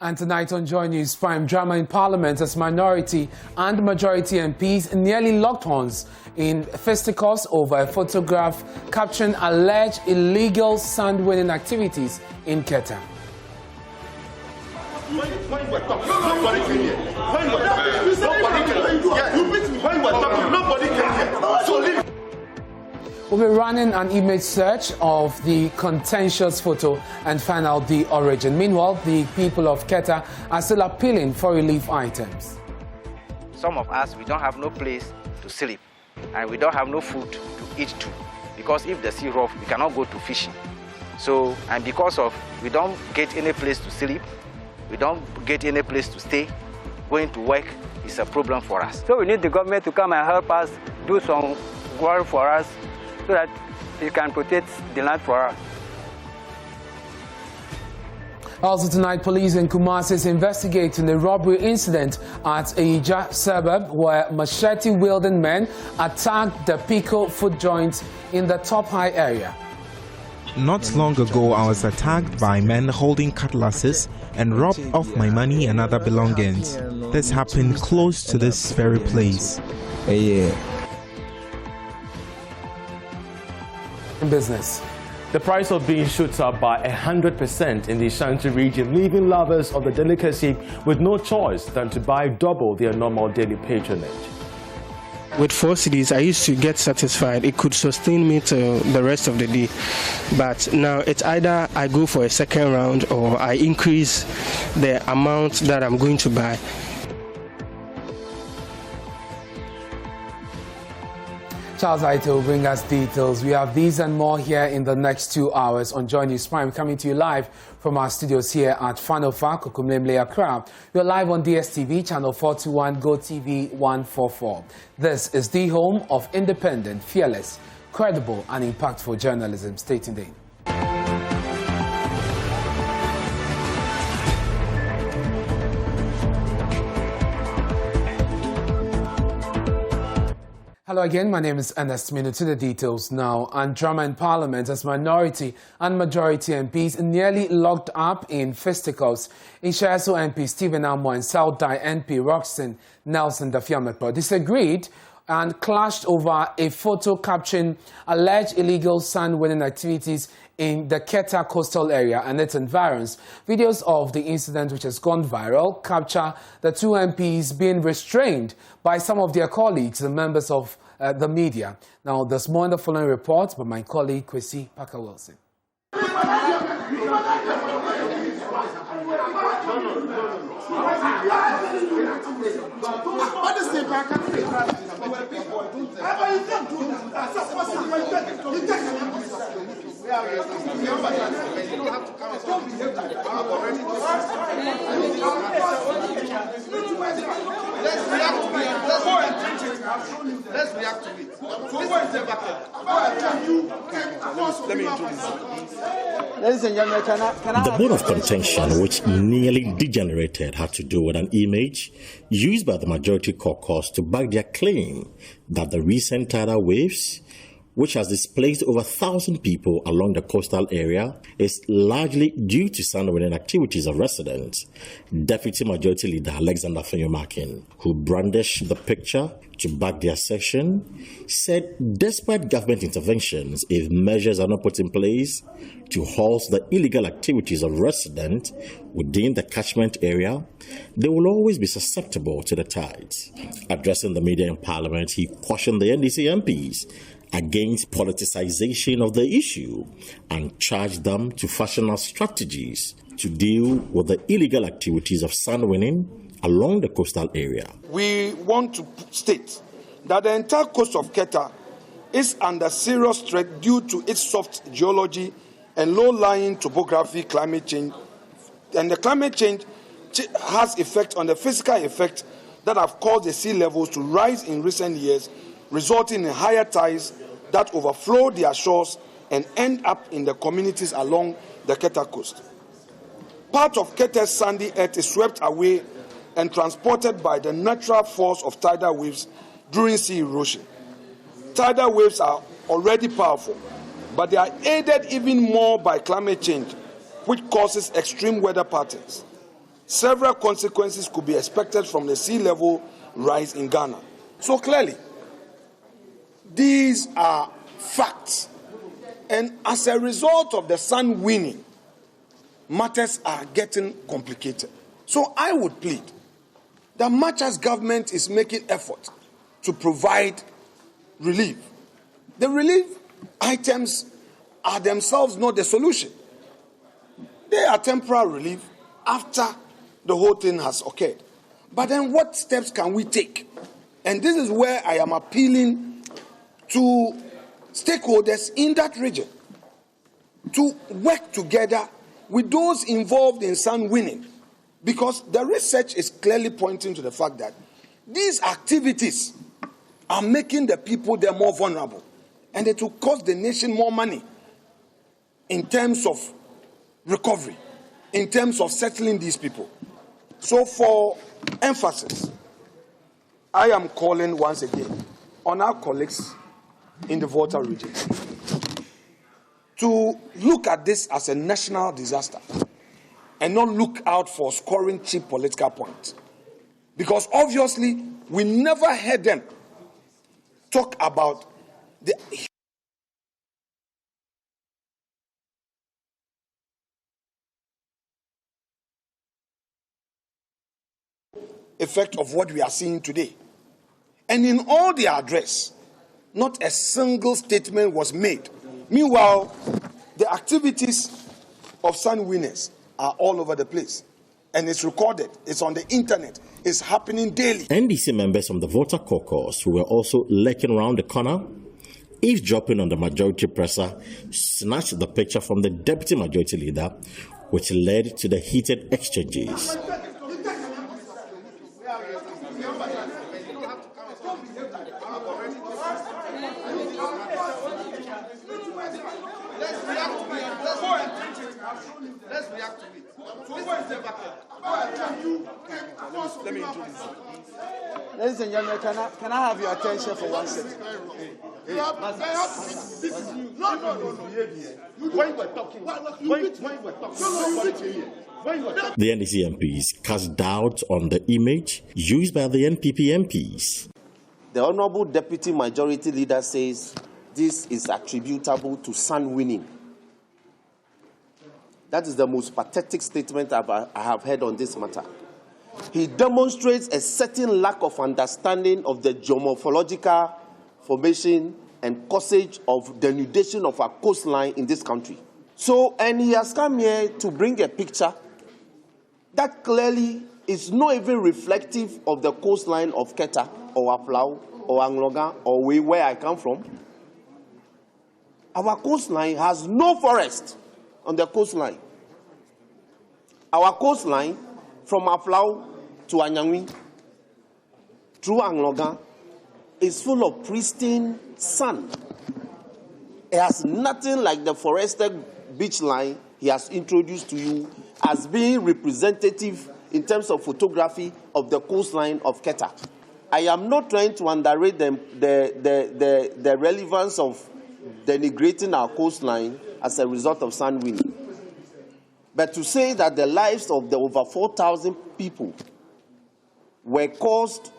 And tonight on Joy News Prime, drama in Parliament as minority and majority MPs nearly locked horns in fisticuffs over a photograph capturing alleged illegal sand-winning activities in Keta. We'll be running an image search of the contentious photo and find out the origin. Meanwhile, the people of Keta are still appealing for relief items. Some of us, we don't have no place to sleep and we don't have no food to eat too, because if the sea rough, we cannot go to fishing. So, and because of we don't get any place to sleep, we don't get any place to stay, going to work is a problem for us. So we need the government to come and help us do some work for us, so that it can protect the land for us. Also tonight, police in Kumasi is investigating a robbery incident at Ija suburb where machete-wielding men attacked the Pico food joint in the Top High area. Not long ago, I was attacked by men holding cutlasses and robbed of my money and other belongings. This happened close to this very place. In business. The price of beans shoots up by 100% in the Shanti region, leaving lovers of the delicacy with no choice than to buy double their normal daily patronage. With 4 cedis, I used to get satisfied. It could sustain me to the rest of the day. But now it's either I go for a second round or I increase the amount that I'm going to buy. Charles Aite will bring us details. We have these and more here in the next 2 hours on Joy News Prime, coming to you live from our studios here at Fanofa, Kokumlemle, Accra. We're live on DSTV, channel 421, GoTV 144. This is the home of independent, fearless, credible and impactful journalism. Stay tuned in. Hello again, my name is Ernest Minu. To the details now. And drama in Parliament as minority and majority MPs nearly locked up in fisticuffs. Ishayaso MP Stephen Amo and South Dai MP Roxton Nelson Dafiamepo disagreed and clashed over a photo capturing alleged illegal sand-winning activities in the Keta coastal area and its environs. Videos of the incident, which has gone viral, capture the 2 MPs being restrained by some of their colleagues and members of the media. Now, there's more in the following report by my colleague, Kwesi Parker-Wilson. Let's react to it. The bone of contention, which nearly degenerated, had to do with an image used by the majority caucus to back their claim that the recent tidal waves, which has displaced over 1,000 people along the coastal area, is largely due to sand-winning activities of residents. Deputy Majority Leader Alexander Fenyomakin, who brandished the picture to back their assertion, said despite government interventions, if measures are not put in place to halt the illegal activities of residents within the catchment area, they will always be susceptible to the tides. Addressing the media in Parliament, he cautioned the NDC MPs against politicization of the issue and charged them to fashion out strategies to deal with the illegal activities of sand-winning along the coastal area. We want to state that the entire coast of Keta is under serious threat due to its soft geology and low-lying topography, climate change. And the climate change has effect on the physical effect that have caused the sea levels to rise in recent years, resulting in higher tides that overflow their shores and end up in the communities along the Keta coast. Part of Keta's sandy earth is swept away and transported by the natural force of tidal waves during sea erosion. Tidal waves are already powerful, but they are aided even more by climate change, which causes extreme weather patterns. several consequences could be expected from the sea level rise in Ghana. So clearly, these are facts. And as a result of the sun winning, matters are getting complicated. So I would plead that much as government is making effort to provide relief, the relief items are themselves not the solution. They are temporary relief after the whole thing has occurred. But then what steps can we take? And this is where I am appealing to stakeholders in that region to work together with those involved in sun winning, because the research is clearly pointing to the fact that these activities are making the people there more vulnerable, and it will cost the nation more money in terms of recovery, in terms of settling these people. So for emphasis, I am calling once again on our colleagues in the Volta region to look at this as a national disaster and not look out for scoring cheap political points. Because obviously, we never heard them talk about the effect of what we are seeing today. And in all their address, not a single statement was made. Meanwhile, the activities of sun winners are all over the place. And it's recorded, it's on the internet, it's happening daily. NDC members from the voter caucus who were also lurking around the corner, eavesdropping on the majority presser, snatched the picture from the deputy majority leader, which led to the heated exchanges. Let's react to it. Let me introduce you. Ladies and gentlemen, can I have your attention for 1 second? The NDC MPs cast doubt on the image used by the NPP MPs. The Honorable Deputy Majority Leader says this is attributable to sun winning. That is the most pathetic statement I have heard on this matter. He demonstrates a certain lack of understanding of the geomorphological formation and causage of denudation of our coastline in this country. So, and he has come here to bring a picture that clearly is not even reflective of the coastline of Keta or Aflau or Angloga or where I come from. Our coastline has no forest on the coastline. Our coastline from Aflau to Anyangwi through Angloga is full of pristine sand. It has nothing like the forested beach line he has introduced to you as being representative in terms of photography of the coastline of Keta. I am not trying to underrate the relevance of denigrating our coastline as a result of sand winning. But to say that the lives of the over 4,000 people were caused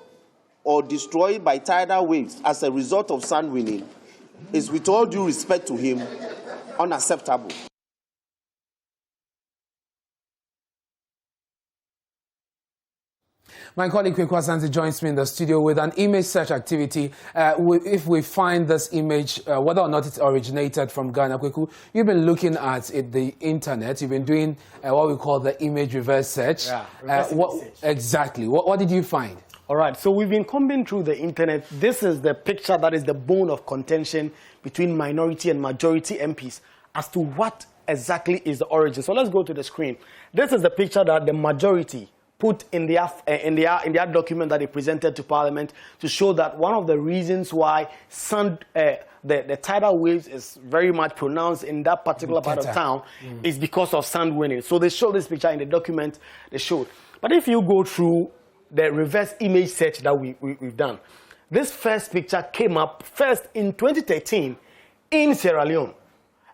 or destroyed by tidal waves as a result of sand winning is, with all due respect to him, unacceptable. My colleague Kweku Asante joins me in the studio with an image search activity. If we find this image, whether or not it originated from Ghana, Kweku, you've been looking at the internet. You've been doing what we call the image reverse search. Yeah, reverse search. Exactly. What did you find? All right, so we've been combing through the internet. This is the picture that is the bone of contention between minority and majority MPs as to what exactly is the origin. So let's go to the screen. This is the picture that the majority put in their document that they presented to Parliament to show that one of the reasons why the tidal waves is very much pronounced in that particular part of town is because of sand winning. So they show this picture in the document they showed. But if you go through the reverse image search that we've done, this first picture came up first in 2013 in Sierra Leone.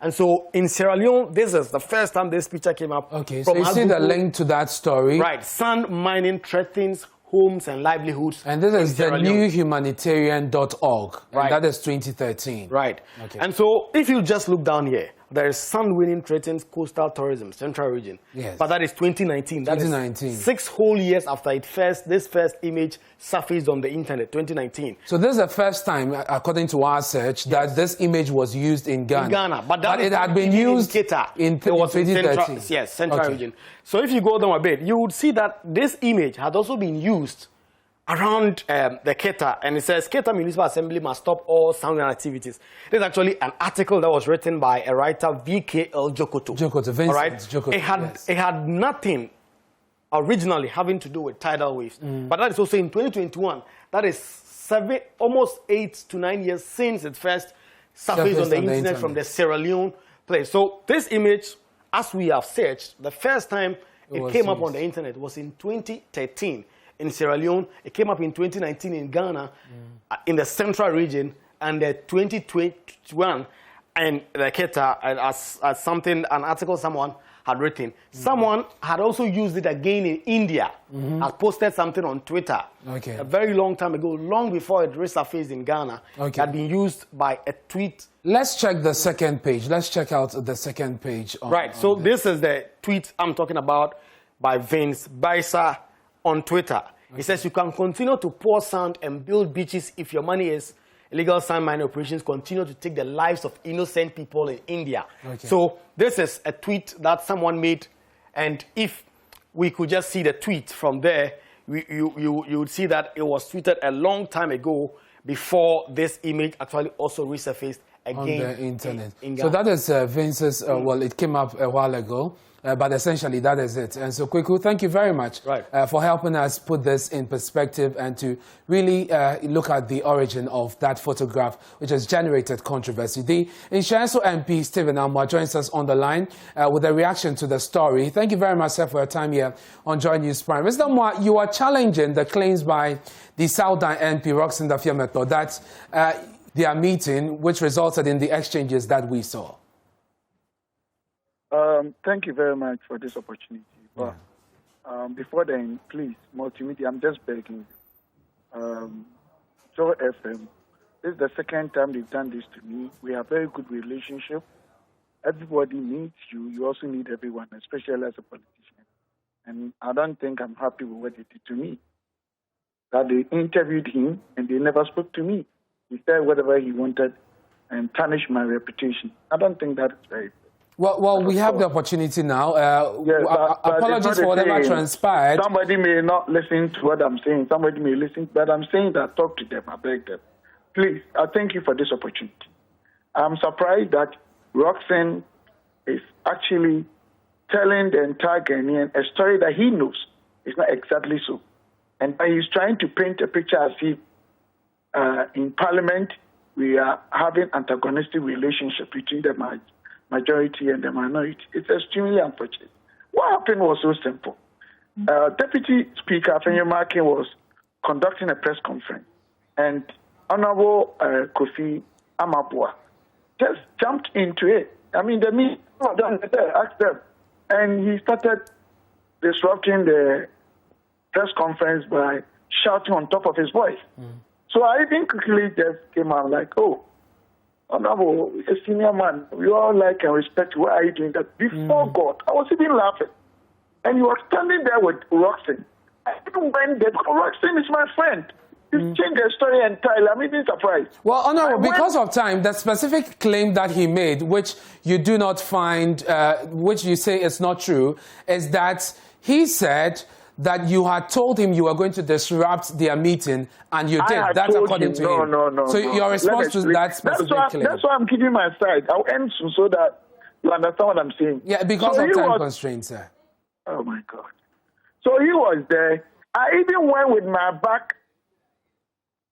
And so in Sierra Leone, this is the first time this picture came up. Okay, so you see the link to that story. Right, sand mining threatens homes and livelihoods. And this is the newhumanitarian.org. Right. And that is 2013. Right. Okay. And so if you just look down here, there is sand mining threatens coastal tourism, central region. Yes. But that is 2019. That 2019. is 6 whole years after this first image surfaced on the internet, 2019. So this is the first time, according to our search, that this image was used in Ghana. In Ghana. But it had been used in 2013. Central region. So if you go down a bit, you would see that this image had also been used around the Keta, and it says Keta Municipal Assembly must stop all sound activities. This is actually an article that was written by a writer, VKL Jokoto. Vincent Jokoto. It had nothing originally having to do with tidal waves. But that is also in 2021. That is almost 8 to 9 years since it first surfaced on the internet from the Sierra Leone place. So this image, as we have searched, the first time it came up on the internet was in 2013. In Sierra Leone, it came up in 2019 in Ghana, in the central region, and 2021, and the Keta, as an article someone had written. Someone had also used it again in India, had posted something on Twitter a very long time ago, long before it resurfaced in Ghana. It had been used by a tweet. Let's check the second page. Let's check out the second page. So this is the tweet I'm talking about by Vince Baisa on Twitter. He says, you can continue to pour sand and build beaches if your money is illegal sand mining operations continue to take the lives of innocent people in India. So this is a tweet that someone made, and if we could just see the tweet from there, you would see that it was tweeted a long time ago before this image actually also resurfaced again on the internet. In So that is Vince's, well, it came up a while ago. But essentially, that is it. And so, Kweku, thank you very much for helping us put this in perspective and to really look at the origin of that photograph, which has generated controversy. The Inshanso MP, Stephen Amwa, joins us on the line with a reaction to the story. Thank you very much, sir, for your time here on Joy News Prime. Mr. Amwa, you are challenging the claims by the Southern MP, Roxanne Dafiameto, that their meeting, which resulted in the exchanges that we saw. Thank you very much for this opportunity. But before then, please, multimedia, I'm just begging you. Joy FM, this is the second time they've done this to me. We have a very good relationship. Everybody needs you. You also need everyone, especially as a politician. And I don't think I'm happy with what they did to me. That they interviewed him and they never spoke to me. He said whatever he wanted and tarnished my reputation. I don't think that is very good. Well, we have the opportunity now. Apologies for whatever transpired. Somebody may not listen to what I'm saying. Somebody may listen, but I'm saying that talk to them. I beg them. Please, I thank you for this opportunity. I'm surprised that Roxanne is actually telling the entire Ghanaian a story that he knows. It's not exactly so. And he's trying to paint a picture as if in Parliament we are having antagonistic relationship between the majority and the minority. It's extremely unfortunate. What happened was so simple. Deputy Speaker Afenyo Makin was conducting a press conference, and Honorable Kofi Amabua just jumped into it. I mean, the media asked them, and he started disrupting the press conference by shouting on top of his voice. So I even quickly just came out like, oh, Honorable, a senior man, we all like and respect. Why are you doing that? Before God, I was even laughing. And you were standing there with Roxanne. I even went there because Roxanne is my friend. You changed the story entirely. I'm even surprised. Well, Honorable, because of time, the specific claim that he made, which you do not find, which you say is not true, is that he said that you had told him you were going to disrupt their meeting, and you did. That's according to him. No. So your response to that specific claim? That's why I'm keeping my side. I'll end soon so that you understand what I'm saying. Yeah, because of time constraints, sir. Oh, my God. So he was there. I even went with my back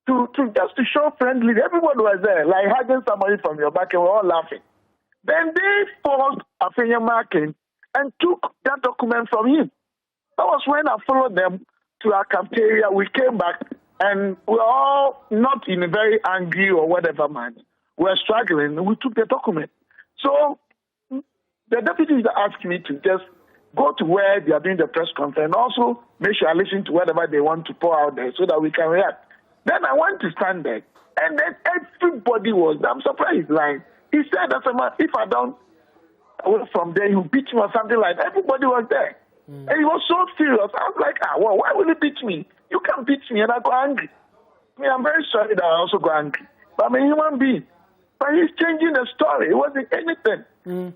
to just to show friendly. Everybody was there, like hugging somebody from your back, and we're all laughing. Then they forced Afenyo Makin and took that document from him. That was when I followed them to our cafeteria. We came back, and we were all not in a very angry or whatever manner. We were struggling, and we took the document. So the deputies asked me to just go to where they are doing the press conference, and also make sure I listen to whatever they want to pour out there so that we can react. Then I went to stand there, and then everybody was there. I'm surprised, like, he said that if I don't away from there, you beat me or something like that. Everybody was there. And he was so serious. I was like, well, why will you beat me? You can't beat me. And I got angry. I mean, I'm very sorry that I also got angry. But I'm a human being. But he's changing the story. It wasn't anything.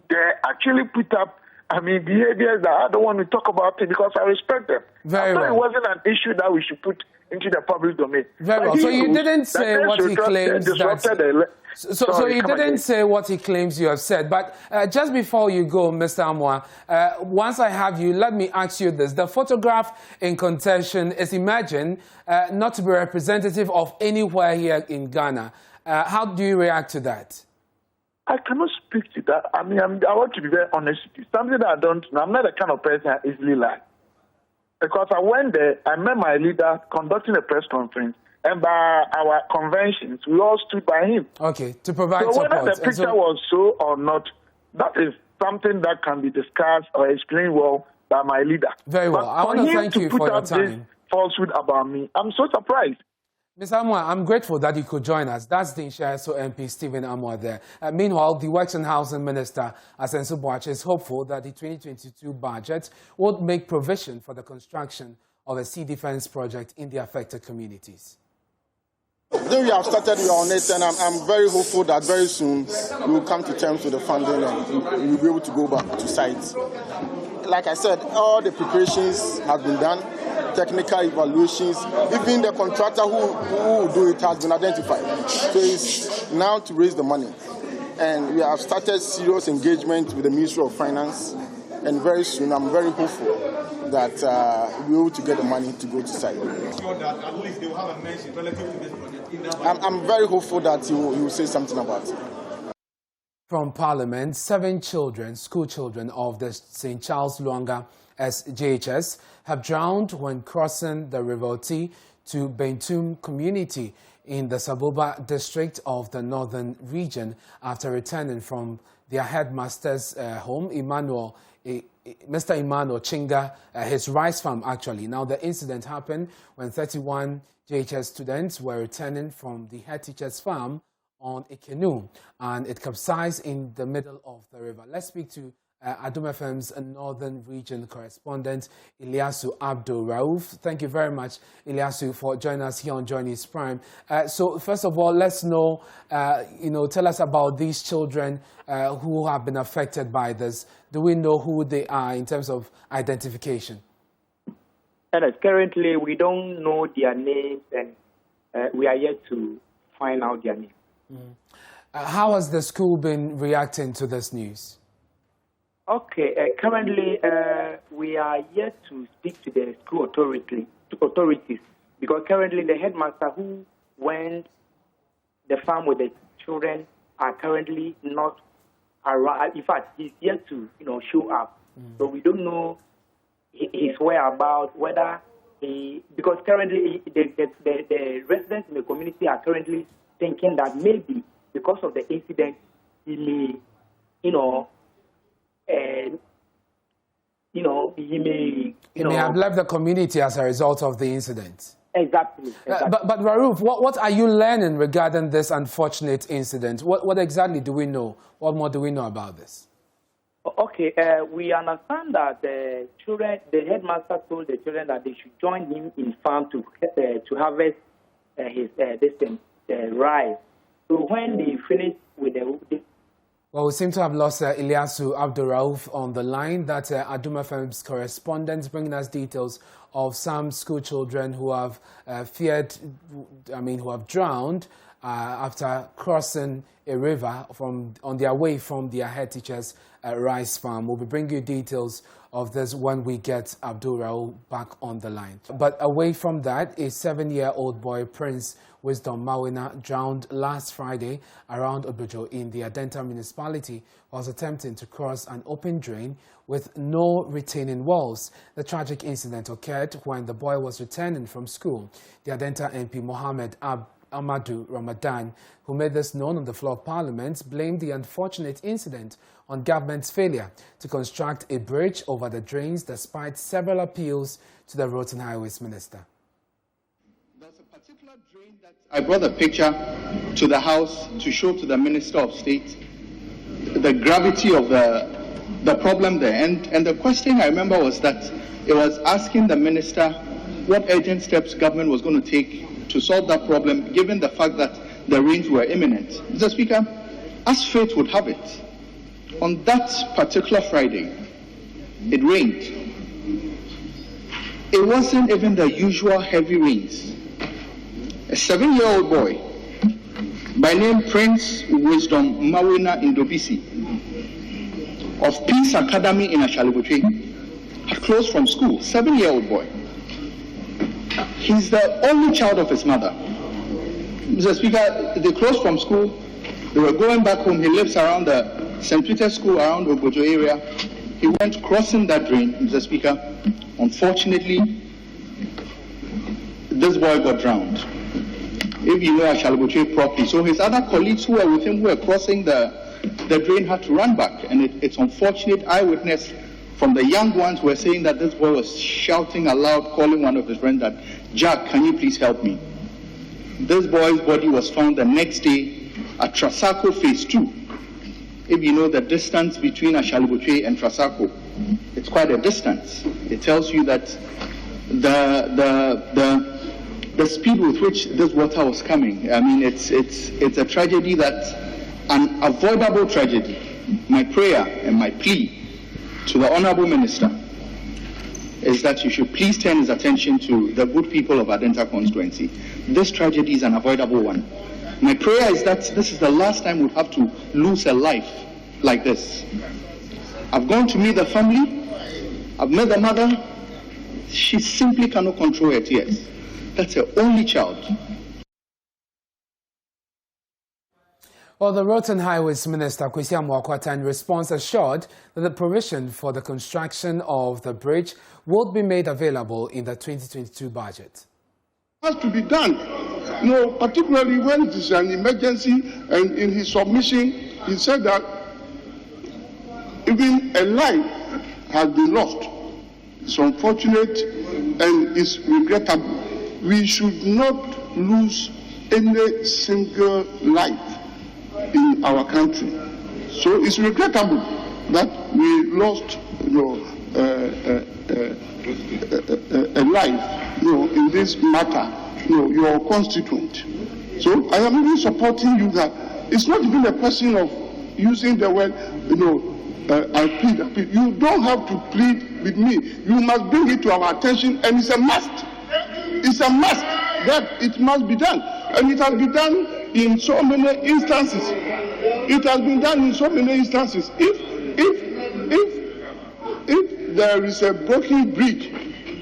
They actually put up, behaviors that I don't want to talk about it because I respect them. Very well. It wasn't an issue that we should put into the public domain. Very well. So you didn't say what he claims that... So you didn't say what he claims you have said. But just before you go, Mr. Amwa, once I have you, let me ask you this. The photograph in contention is imagined not to be representative of anywhere here in Ghana. How do you react to that? I cannot speak to that. I want to be very honest with you. Something that I don't know. I'm not the kind of person that easily lie. Because I went there, I met my leader conducting a press conference, and by our conventions, we all stood by him. Okay, to provide support. So whether the picture was so or not, that is something that can be discussed or explained well by my leader. Very well. I want to thank you for your time. This falsehood about me, I'm so surprised. Mr. Amwa, I'm grateful that you could join us. That's the Showbiz MP Stephen Amwa there. Meanwhile, the Works and Housing Minister, Asensu Boache, is hopeful that the 2022 budget would make provision for the construction of a sea defense project in the affected communities. Then we have started, we are on it, and I'm very hopeful that very soon we will come to terms with the funding and we will be able to go back to sites. Like I said, all the preparations have been done. Technical evaluations, even the contractor who will do it has been identified. So it's now to raise the money. And we have started serious engagement with the Ministry of Finance. And very soon, I'm very hopeful that we'll be able to get the money to go to site. I'm very hopeful that you will say something about it. From Parliament, 7 children, school children of the St. Charles Luanga SJHS have drowned when crossing the River T to Bentum community in the Saboba district of the northern region after returning from their headmaster's home, Mr. Emmanuel Chinga, his rice farm actually. Now the incident happened when 31 JHS students were returning from the head teacher's farm on a canoe and it capsized in the middle of the river. Let's speak to Adum FM's Northern Region correspondent, Ilyasu Abdul Rauf. Thank you very much, Ilyasu, for joining us here on Johnny's Prime. So first of all, let's know, tell us about these children who have been affected by this. Do we know who they are in terms of identification? Currently, we don't know their names, and we are yet to find out their names. How has the school been reacting to this news? Okay, currently we are yet to speak to the school authorities because currently the headmaster who went the farm with the children are currently not around. In fact, he's yet to show up. So we don't know his whereabouts, whether because currently the residents in the community are currently thinking that maybe because of the incident he may, he may have left the community as a result of the incident. Exactly. But Rauf, what are you learning regarding this unfortunate incident? What exactly do we know? What more do we know about this? Okay, we understand that the headmaster told the children that they should join him in farm to harvest his rice. So when they finished with the well, we seem to have lost Ilyasu Abdul Rauf on the line. That's Adum FM's correspondent, bringing us details of some school children who have who have drowned after crossing a river on their way from their head teacher's rice farm. We'll be bringing you details of this when we get Abdul Rauf back on the line. But away from that, a 7-year-old boy, Prince Wisdom Mawina, drowned last Friday around Obujo in the Adenta municipality, was attempting to cross an open drain with no retaining walls. The tragic incident occurred when the boy was returning from school. The Adenta MP Mohammed Amadou Ramadan, who made this known on the floor of Parliament, blamed the unfortunate incident on government's failure to construct a bridge over the drains despite several appeals to the Roads and Highways Minister. There's a particular drain that I brought a picture to the House to show to the Minister of State the gravity of the problem there. And the question I remember was that it was asking the Minister what urgent steps government was going to take to solve that problem, given the fact that the rains were imminent. Mr. Speaker, as fate would have it, on that particular Friday, it rained. It wasn't even the usual heavy rains. A 7-year-old boy by name Prince Wisdom Mawina Indobisi of Peace Academy in Ashalibutwe had closed from school. 7-year-old boy. He's the only child of his mother. Mr. Speaker, they closed from school. They were going back home. He lives around the St. Peter's School around Obojo area. He went crossing that drain, Mr. Speaker. Unfortunately, this boy got drowned. If you know Ashalibutwe properly. So his other colleagues who were with him, who were crossing the drain, had to run back. And it's unfortunate. Eyewitness from the young ones were saying that this boy was shouting aloud, calling one of his friends that, "Jack, can you please help me?" This boy's body was found the next day at Trasacco Phase 2. If you know the distance between Ashalibutwe and Trasacco, it's quite a distance. It tells you that the speed with which this water was coming, I mean, it's a tragedy, that's an avoidable tragedy. My prayer and my plea to the Honourable Minister is that you should please turn his attention to the good people of Adenta constituency. This tragedy is an avoidable one. My prayer is that this is the last time we'll have to lose a life like this. I've gone to meet the family. I've met the mother. She simply cannot control her tears. That's her only child. Well, the Roads and Highways Minister, Kwesi Amoakwata, in response assured that the provision for the construction of the bridge would be made available in the 2022 budget. It has to be done, particularly when it is an emergency, and in his submission, he said that even a life has been lost. It's unfortunate and it's regrettable. We should not lose any single life in our country. So it's regrettable that we lost a life in this matter, your constituent. So I am really supporting you that it's not even a question of using the word, I plead. You don't have to plead with me. You must bring it to our attention, and it's a must. It's a must that it must be done. And it has been done in so many instances. It has been done in so many instances. If there is a broken bridge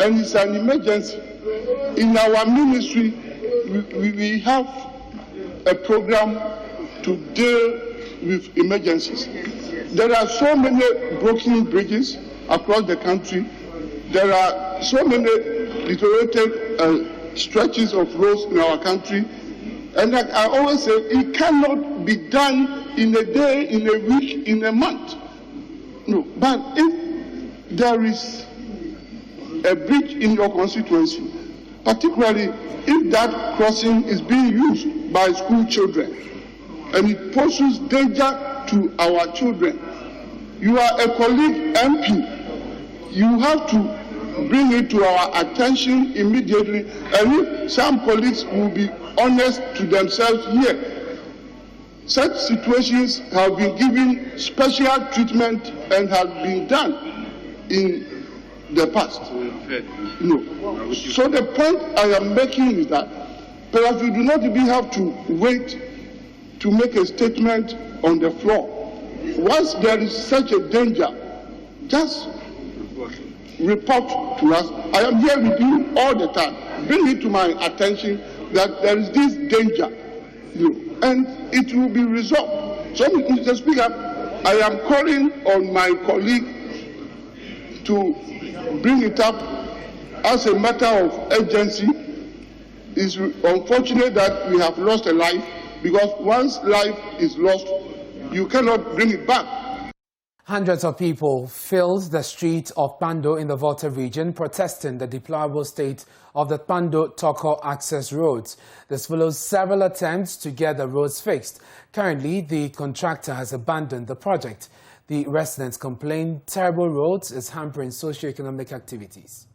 and it's an emergency, in our ministry, we have a program to deal with emergencies. There are so many broken bridges across the country. There are so many deteriorated stretches of roads in our country. And like I always say, it cannot be done in a day, in a week, in a month. No, but if there is a bridge in your constituency, particularly if that crossing is being used by school children, and it poses danger to our children, you are a colleague MP. You have to bring it to our attention immediately, and if some colleagues will be honest to themselves here, such situations have been given special treatment and have been done in the past. No. So the point I am making is that perhaps we do not even have to wait to make a statement on the floor. Once there is such a danger, just report to us. I am here with you all the time. Bring it to my attention that there is this danger, and it will be resolved. So, Mr. Speaker, I am calling on my colleague to bring it up as a matter of urgency, It's unfortunate that we have lost a life, because once life is lost, you cannot bring it back. Hundreds of people filled the streets of Pando in the Volta region protesting the deplorable state of the Pando-Toko access roads. This follows several attempts to get the roads fixed. Currently, the contractor has abandoned the project. The residents complain terrible roads is hampering socio-economic activities.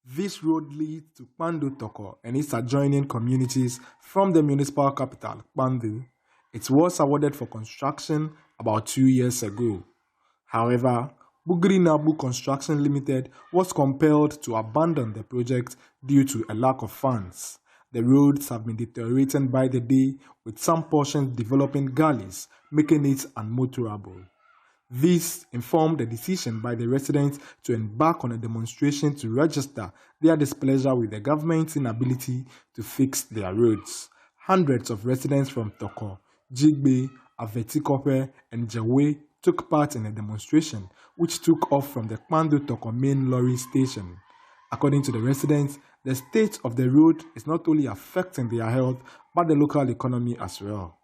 This road leads to Pando-Toko and its adjoining communities from the municipal capital, Pando. It was awarded for construction about 2 years ago. However, Bugri Nabu Construction Limited was compelled to abandon the project due to a lack of funds. The roads have been deteriorating by the day, with some portions developing gullies, making it unmotorable. This informed the decision by the residents to embark on a demonstration to register their displeasure with the government's inability to fix their roads. Hundreds of residents from Toko, Jigbe, Avetikope, and Jawe took part in a demonstration which took off from the Pando-Toko main lorry station. According to the residents, the state of the road is not only affecting their health but the local economy as well.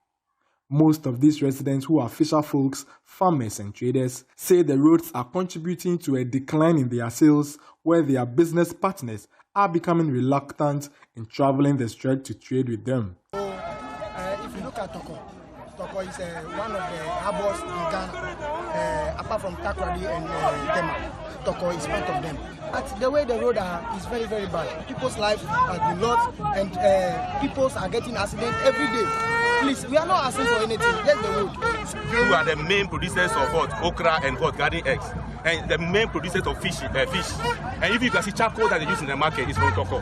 Most of these residents, who are fisher folks, farmers and traders, say the roads are contributing to a decline in their sales, where their business partners are becoming reluctant in traveling the stretch to trade with them. If you look at Toko, Toko is one of the harbors in Ghana, apart from Takoradi and Tema. Toko is part of them. But the way the road is very, very bad. People's lives have been lost, and people are getting accidents every day. Please, we are not asking for anything, just the road. You are the main producers of what? Okra and what? Garden eggs. And the main producers of fish. And if you can see charcoal that they use in the market, is from Toko.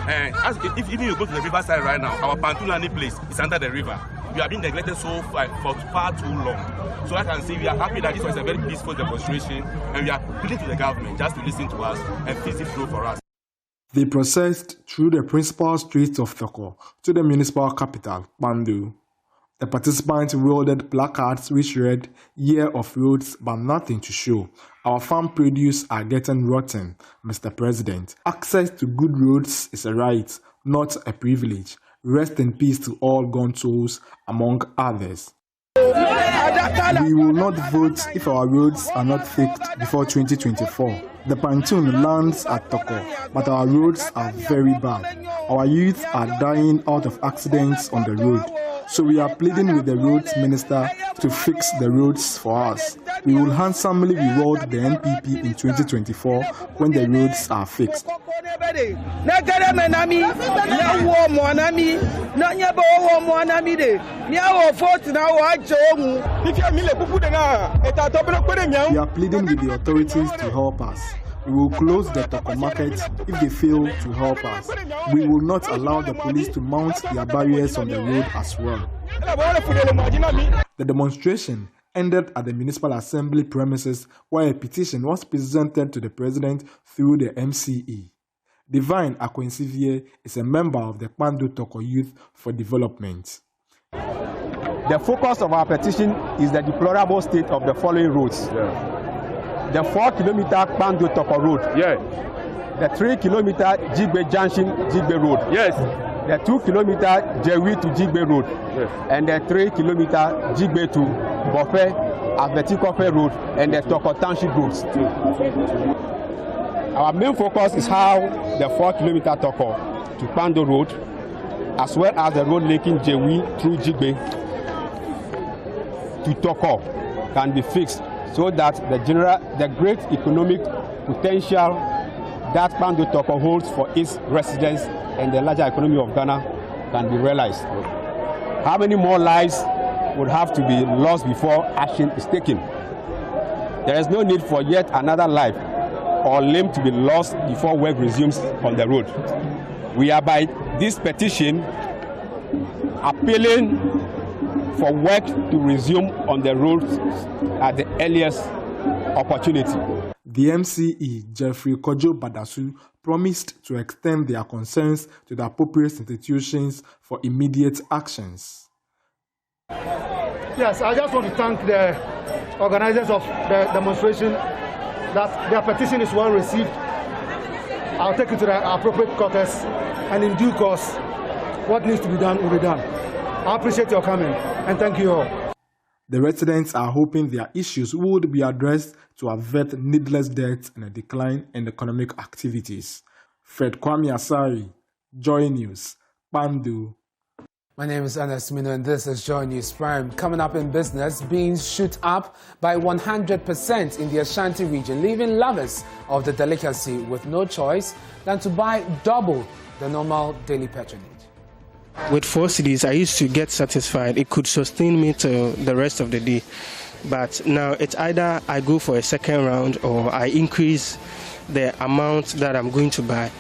And if you go to the riverside right now, our Pantulani place is under the river. We have been neglected for far too long. So I can say we are happy that this was a very peaceful demonstration, and we are pleading to the government just to listen to us and fix it through for us. They processed through the principal streets of Toko to the municipal capital, Pando. The participants wielded placards which read, "Year of roads, but nothing to show. Our farm produce are getting rotten, Mr. President. Access to good roads is a right, not a privilege. Rest in peace to all gone souls," among others. We will not vote if our roads are not fixed before 2024. The pontoon lands at Toko, but our roads are very bad. Our youth are dying out of accidents on the road. So we are pleading with the roads minister to fix the roads for us. We will handsomely reward the NPP in 2024 when the roads are fixed. We are pleading with the authorities to help us. We will close the Toko market if they fail to help us. We will not allow the police to mount their barriers on the road as well. The demonstration ended at the Municipal Assembly premises, where a petition was presented to the President through the MCE. Divine Akwensivie is a member of the Pando-Toko Youth for Development. The focus of our petition is the deplorable state of the following roads. The 4-kilometer Pando-Toko road. Yeah. The 3-kilometer Jigbe Junction Jigbe road. Yes. The 2-kilometer Jewi to Jigbe road. Yes. And the 3-kilometer Jigbe to Bofe, Avetikope road, and the Toko Township roads. Our main focus is how the 4-kilometer Toko to Pando road, as well as the road linking Jewi through Jigbe to Toko, can be fixed, so that the great economic potential that Pando-Toko holds for its residents and the larger economy of Ghana can be realized. How many more lives would have to be lost before action is taken? There is no need for yet another life or limb to be lost before work resumes on the road. We are, by this petition, appealing for work to resume on the roads at the earliest opportunity. The MCE, Jeffrey Kojo Badasu, promised to extend their concerns to the appropriate institutions for immediate actions. Yes, I just want to thank the organizers of the demonstration that their petition is well received. I'll take it to the appropriate quarters, and in due course, what needs to be done will be done. I appreciate your coming, and thank you all. The residents are hoping their issues would be addressed to avert needless deaths and a decline in economic activities. Fred Kwame Asari, Joy News, Bandu. My name is Ernest Mino and this is Joy News Prime. Coming up in business, beans shoot up by 100% in the Ashanti region, leaving lovers of the delicacy with no choice than to buy double the normal daily patronage. With 4 cedis, I used to get satisfied. It could sustain me till the rest of the day. But now it's either I go for a second round or I increase the amount that I'm going to buy.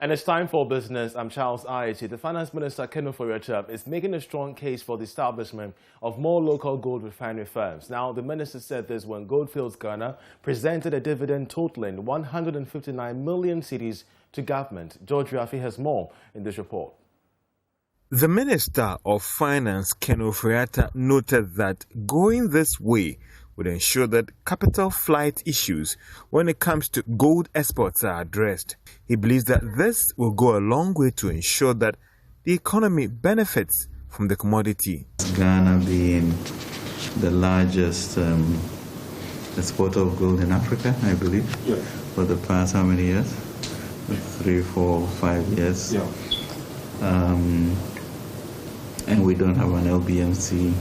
And it's time for business. I'm Charles Ayeti. The Finance Minister, Ken Ofori-Atta, is making a strong case for the establishment of more local gold refinery firms. Now, the minister said this when Goldfields Ghana presented a dividend totaling 159 million cedis to government. George Rafi has more in this report. The Minister of Finance, Ken Ofori-Atta, noted that going this way would ensure that capital flight issues when it comes to gold exports are addressed. He believes that this will go a long way to ensure that the economy benefits from the commodity. Ghana being the largest exporter of gold in Africa, I believe, for the past how many years? 3, 4, 5 years. And we don't have an LBMC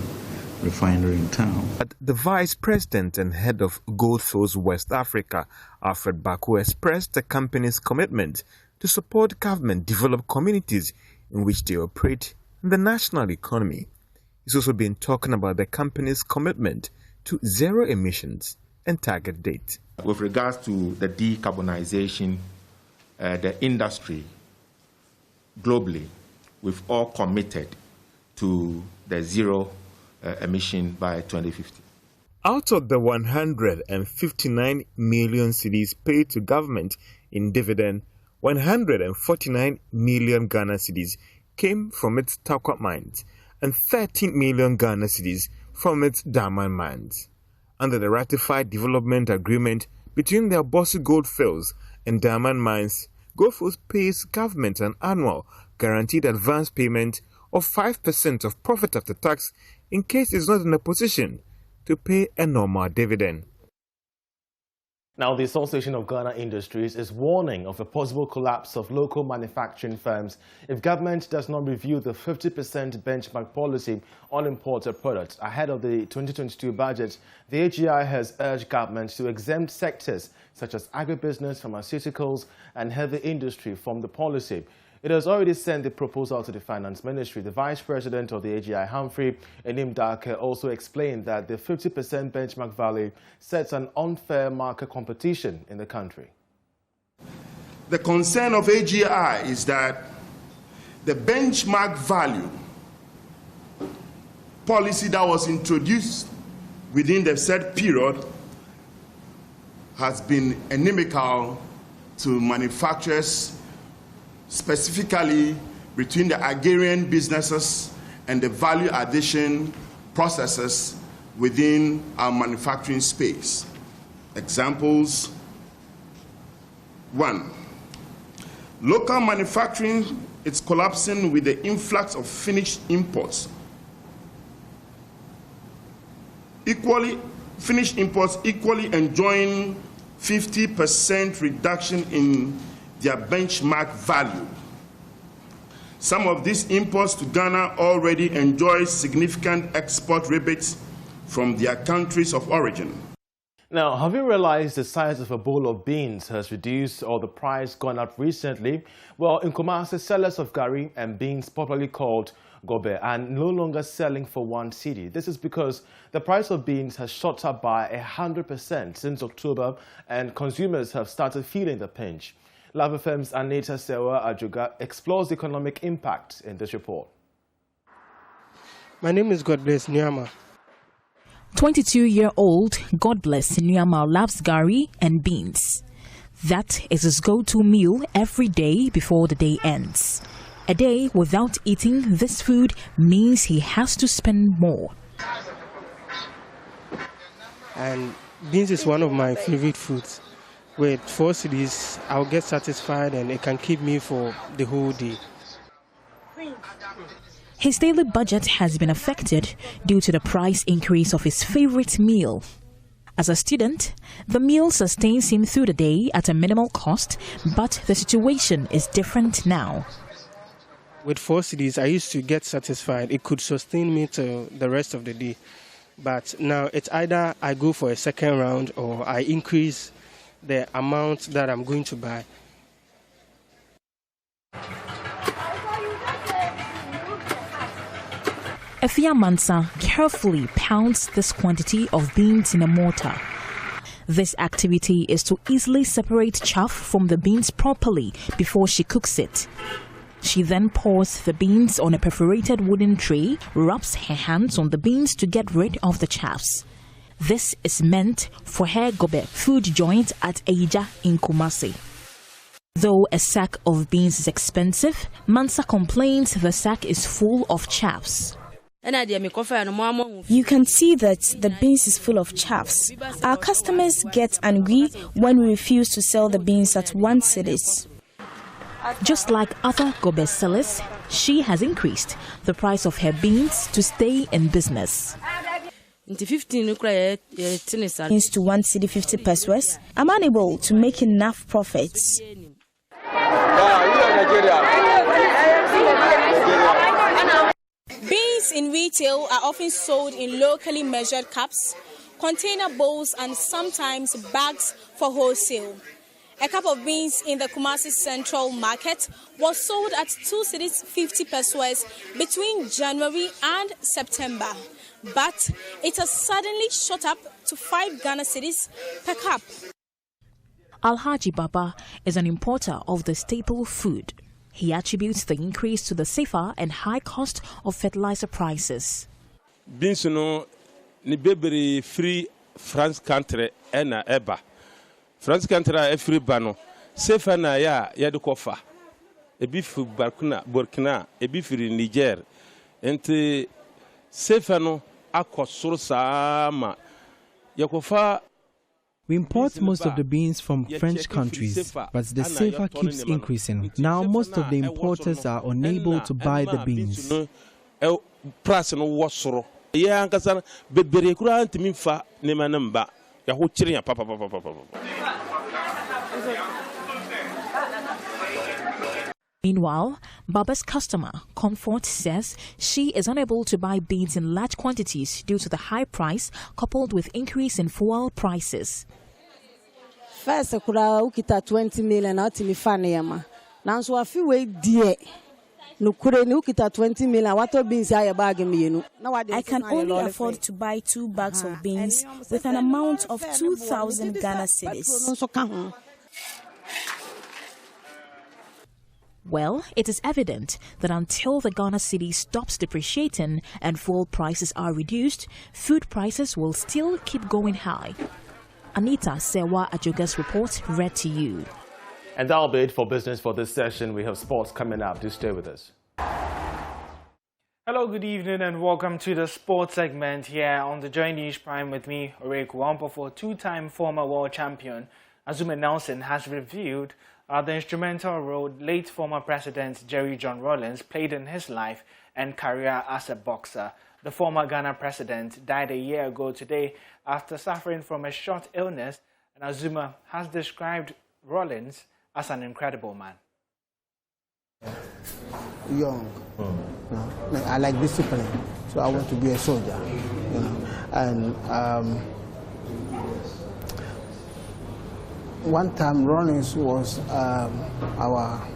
refinery in town. But the Vice President and head of Goldfields West Africa, Alfred Baku, expressed the company's commitment to support government-developed communities in which they operate in the national economy. He's also been talking about the company's commitment to zero emissions and target date. With regards to the decarbonization, the industry globally, we've all committed to the zero emission by 2050. Out of the 159 million cedis paid to government in dividend, 149 million Ghana cedis came from its Takwa mines and 13 million Ghana cedis from its diamond mines. Under the ratified development agreement between the Abossey Goldfields and diamond mines, Goldfields pays government an annual guaranteed advance payment of 5% of profit after tax in case it's not in a position to pay a normal dividend. Now, the Association of Ghana Industries is warning of a possible collapse of local manufacturing firms if government does not review the 50% benchmark policy on imported products. Ahead of the 2022 budget, the AGI has urged government to exempt sectors such as agribusiness, pharmaceuticals and heavy industry from the policy. It has already sent the proposal to the Finance Ministry. The Vice President of the AGI, Humphrey Enim-Dake, also explained that the 50% benchmark value sets an unfair market competition in the country. The concern of AGI is that the benchmark value policy that was introduced within the said period has been inimical to manufacturers, specifically between the agrarian businesses and the value addition processes within our manufacturing space. Examples: 1, local manufacturing is collapsing with the influx of finished imports. Finished imports equally enjoying 50% reduction in their benchmark value. Some of these imports to Ghana already enjoy significant export rebates from their countries of origin. Now, have you realized the size of a bowl of beans has reduced or the price gone up recently? Well, in Kumasi, sellers of gari and beans, popularly called gobe, are no longer selling for 1 cedi. This is because the price of beans has shot up by 100% since October, and consumers have started feeling the pinch. Lava Firm's Anita Sewa Ajuga explores the economic impact in this report. My name is Godbless Nyama. 22-year-old Godbless Nyama loves gari and beans. That is his go-to meal every day before the day ends. A day without eating this food means he has to spend more. And Beans is one of my favorite foods. With 4 cedis, I'll get satisfied and it can keep me for the whole day. His daily budget has been affected due to the price increase of his favorite meal. As a student, the meal sustains him through the day at a minimal cost, but the situation is different now. With 4 cedis, I used to get satisfied. It could sustain me till the rest of the day. But now it's either I go for a second round or I increase the amount that I'm going to buy. Efia Mansa carefully pounds this quantity of beans in a mortar. This activity is to easily separate chaff from the beans properly before she cooks it. She then pours the beans on a perforated wooden tray, rubs her hands on the beans to get rid of the chaffs. This is meant for her gobe food joint at Eija in Kumasi. Though a sack of beans is expensive, Mansa complains the sack is full of chaffs. You can see that the beans is full of chaffs. Our customers get angry when we refuse to sell the beans at 1 cedis. Just like other gobe sellers, she has increased the price of her beans to stay in business. Beans to 1 cedi 50 pesos. I'm unable to make enough profits. Beans in retail are often sold in locally measured cups, container bowls, and sometimes bags for wholesale. A cup of beans in the Kumasi Central Market was sold at 2 cedis 50 pesos between January and September. But it has suddenly shot up to 5 Ghana cedis per cup. Alhaji Baba is an importer of the staple food. He attributes the increase to the safer and high cost of fertilizer prices. Beans no ni bebere free France country ena eba. France country a free bano. Safer na ya de kofa. Ebi fu Burkina, ebi firi Niger. Ente safer no akosoro sama. Yakofa. We import most of the beans from French countries, but the safer keeps increasing. Now most of the importers are unable to buy the beans. Meanwhile, Baba's customer, Comfort, says she is unable to buy beans in large quantities due to the high price coupled with increase in fuel prices. First, ukita 20 million out in Fanema. Now, so a few way dear. No, couldn't ukita 20 million. What are beans I bag me? I can only afford to buy 2 bags of beans with an amount of 2,000 Ghana cedis. Well, it is evident that until the Ghana cedi stops depreciating and fuel prices are reduced, food prices will still keep going high. Anita Sewa Ajoga's report read to you. And that'll be it for business for this session. We have sports coming up. Do stay with us. Hello, good evening, and welcome to the sports segment here on the Joy News Prime with me, Oreku Wampo, for 2-time former world champion Azumah Nelson has reviewed the instrumental role late former President Jerry John Rawlings played in his life and career as a boxer. The former Ghana president died a year ago today after suffering from a short illness, and Azumah has described Rawlings as an incredible man. Young, you know, I like discipline, so I want to be a soldier, you know, and one time Rawlings was our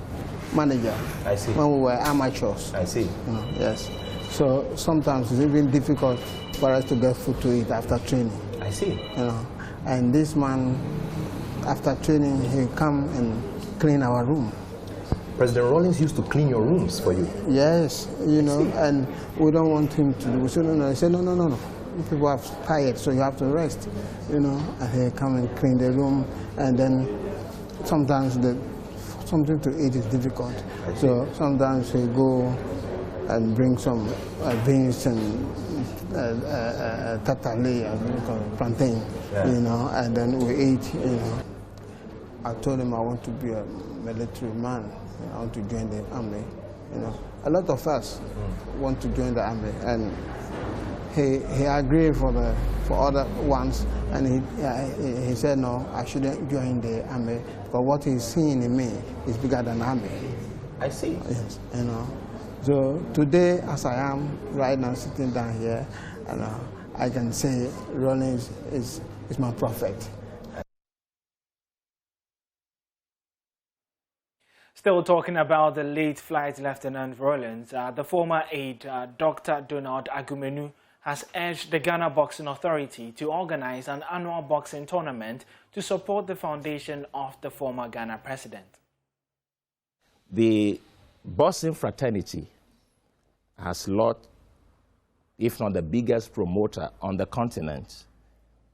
manager. I see. When we were amateurs. I see. You know, yes. So sometimes it's even difficult for us to get food to eat after training. I see. You know, and this man, after training, he come and clean our room. President Rawlings used to clean your rooms for you. Yes, you know, and we don't want him to do. So no. He said no. People are tired, so you have to rest, you know. And he come and clean the room, and then sometimes something to eat is difficult. So sometimes he go and bring some beans and tatale, plantain, you know, and then we eat, you know. I told him I want to be a military man. I want to join the army, you know. A lot of us want to join the army, and he agreed for other ones, and he said no, I shouldn't join the army because what he's seeing in me is bigger than army. I see. Yes, you know. So today, as I am right now sitting down here, and I can say Rawlings is my prophet. Still talking about the late Flight Lieutenant Rawlings, the former aide, Dr. Donald Agumenu, has urged the Ghana Boxing Authority to organize an annual boxing tournament to support the foundation of the former Ghana president. The boxing fraternity has lost, if not the biggest promoter on the continent,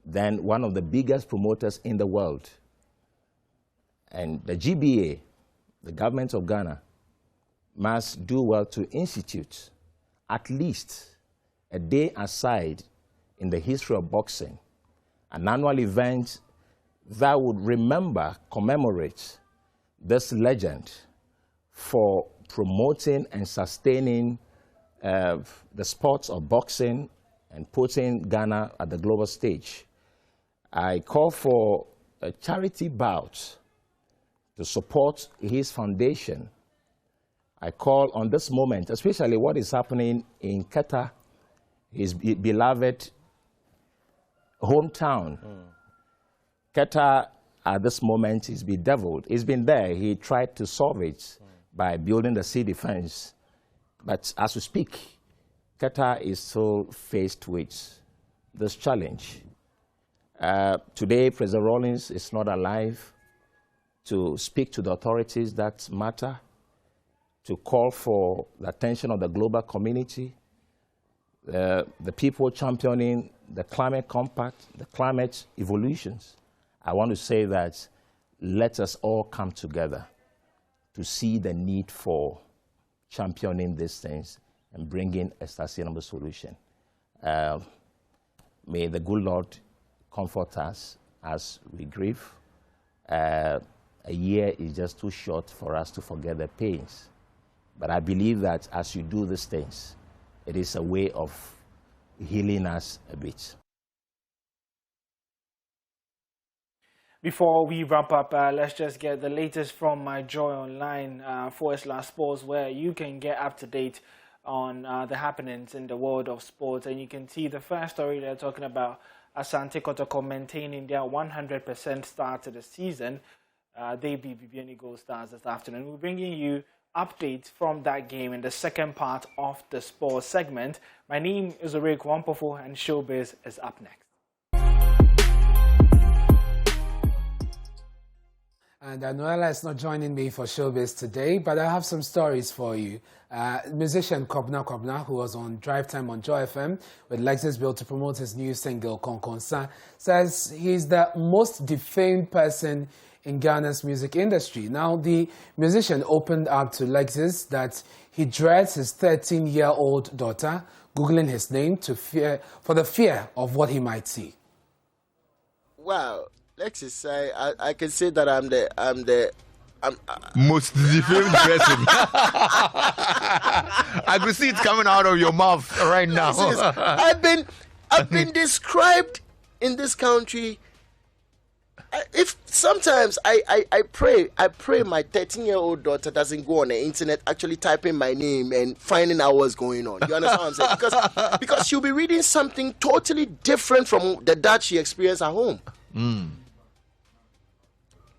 then one of the biggest promoters in the world. And the GBA, the government of Ghana, must do well to institute at least a day aside in the history of boxing, an annual event that would remember, commemorate this legend for promoting and sustaining the sports of boxing and putting Ghana at the global stage. I call for a charity bout to support his foundation. I call on this moment, especially what is happening in Qatar, his beloved hometown. Qatar, at this moment, is bedeviled. He's been there. He tried to solve it by building the sea defense. But as we speak, Qatar is still faced with this challenge. Today, President Rawlings is not alive to speak to the authorities that matter, to call for the attention of the global community, the people championing the climate compact, the climate evolutions. I want to say that let us all come together to see the need for championing these things and bringing a sustainable solution. May the good Lord comfort us as we grieve. A year is just too short for us to forget the pains. But I believe that as you do these things, it is a way of healing us a bit. Before we wrap up, let's just get the latest from my Joy Online /sports, where you can get up to date on the happenings in the world of sports. And you can see the first story they're talking about Asante Kotoko maintaining their 100% start to the season. They beat Bibiani Gold Stars this afternoon. We're bringing you updates from that game in the second part of the sports segment. My name is Orek Wampofo, and Showbiz is up next. And Noella is not joining me for Showbiz today, but I have some stories for you. Musician Kobna, who was on Drive Time on Joy FM with Lexus Bill to promote his new single, Konkonsa, says he's the most defamed person in Ghana's music industry. Now, the musician opened up to Lexus that he dreads his 13-year-old daughter Googling his name for the fear of what he might see. Wow. Lexus, I can say that I'm most defamed person. I could see it coming out of your mouth right now. I've been described in this country. If sometimes I pray my 13-year-old daughter doesn't go on the internet actually typing my name and finding out what's going on. You understand what I'm saying? Because she'll be reading something totally different from the that she experienced at home.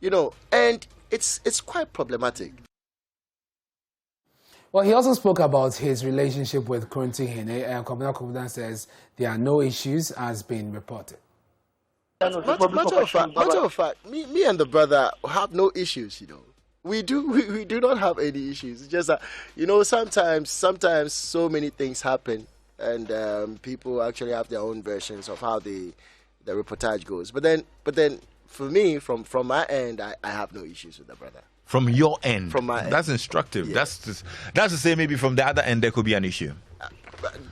You know, and it's quite problematic. Well, he also spoke about his relationship with Kurunti Hene, and Kobna says there are no issues as been reported. Matter of fact, me and the brother have no issues, you know. We do not have any issues. It's just that, you know, sometimes so many things happen, and people actually have their own versions of how the reportage goes. But then for me, from my end, I have no issues with the brother. From your end? From my That's instructive. Yeah. That's to say maybe from the other end there could be an issue.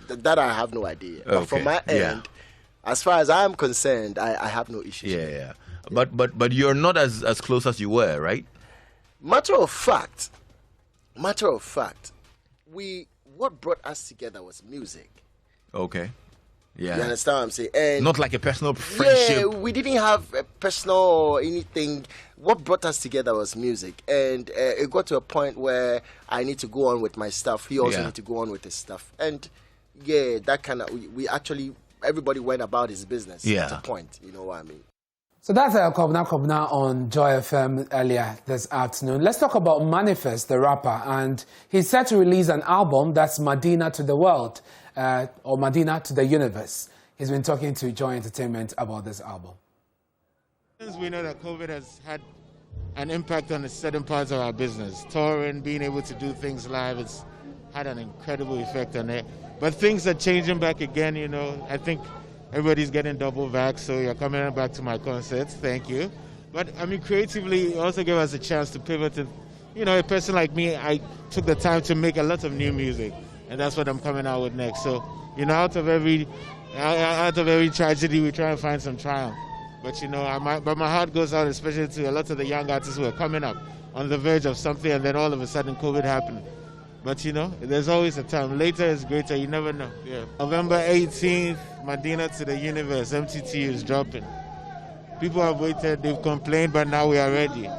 That I have no idea. But from my end, as far as I'm concerned, I have no issues. Yeah. But you're not as close as you were, right? Matter of fact, what brought us together was music. Okay. Yeah. You understand what I'm saying? And not like a personal friendship. Yeah, we didn't have a personal or anything. What brought us together was music. And it got to a point where I need to go on with my stuff. He also need to go on with his stuff. And yeah, that kind of, we actually, everybody went about his business at a point. You know what I mean? So that's Kobna on Joy FM earlier this afternoon. Let's talk about Manifest, the rapper. And he's set to release an album that's Medina to the world. Or Medina to the universe. He's been talking to Joy Entertainment about this album. We know that COVID has had an impact on certain parts of our business. Touring, being able to do things live, it's had an incredible effect on it. But things are changing back again, you know. I think everybody's getting double vax, so you're coming back to my concerts. Thank you. But, I mean, creatively, it also gave us a chance to pivot to, you know, a person like me, I took the time to make a lot of new music. And that's what I'm coming out with next. So, you know, out of every tragedy, we try and find some triumph. But, you know, my heart goes out especially to a lot of the young artists who are coming up on the verge of something, and then all of a sudden COVID happened. But, you know, there's always a time. Later is greater. You never know. Yeah. November 18th, Medina to the universe, MTT is dropping. People have waited, they've complained, but now we are ready.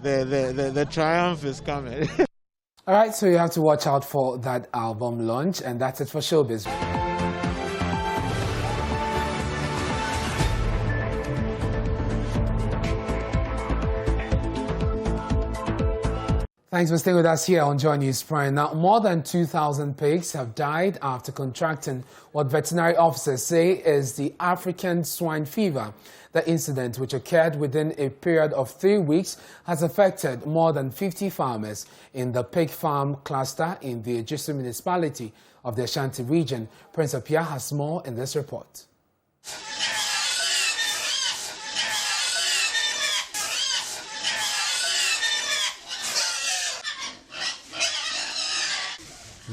The triumph is coming. All right, so you have to watch out for that album launch, and that's it for Showbiz. Thanks for staying with us here on Joy News Prime. Now, more than 2,000 pigs have died after contracting what veterinary officers say is the African swine fever. The incident, which occurred within a period of 3 weeks, has affected more than 50 farmers in the pig farm cluster in the Ejisu municipality of the Ashanti region. Prince Apia has more in this report.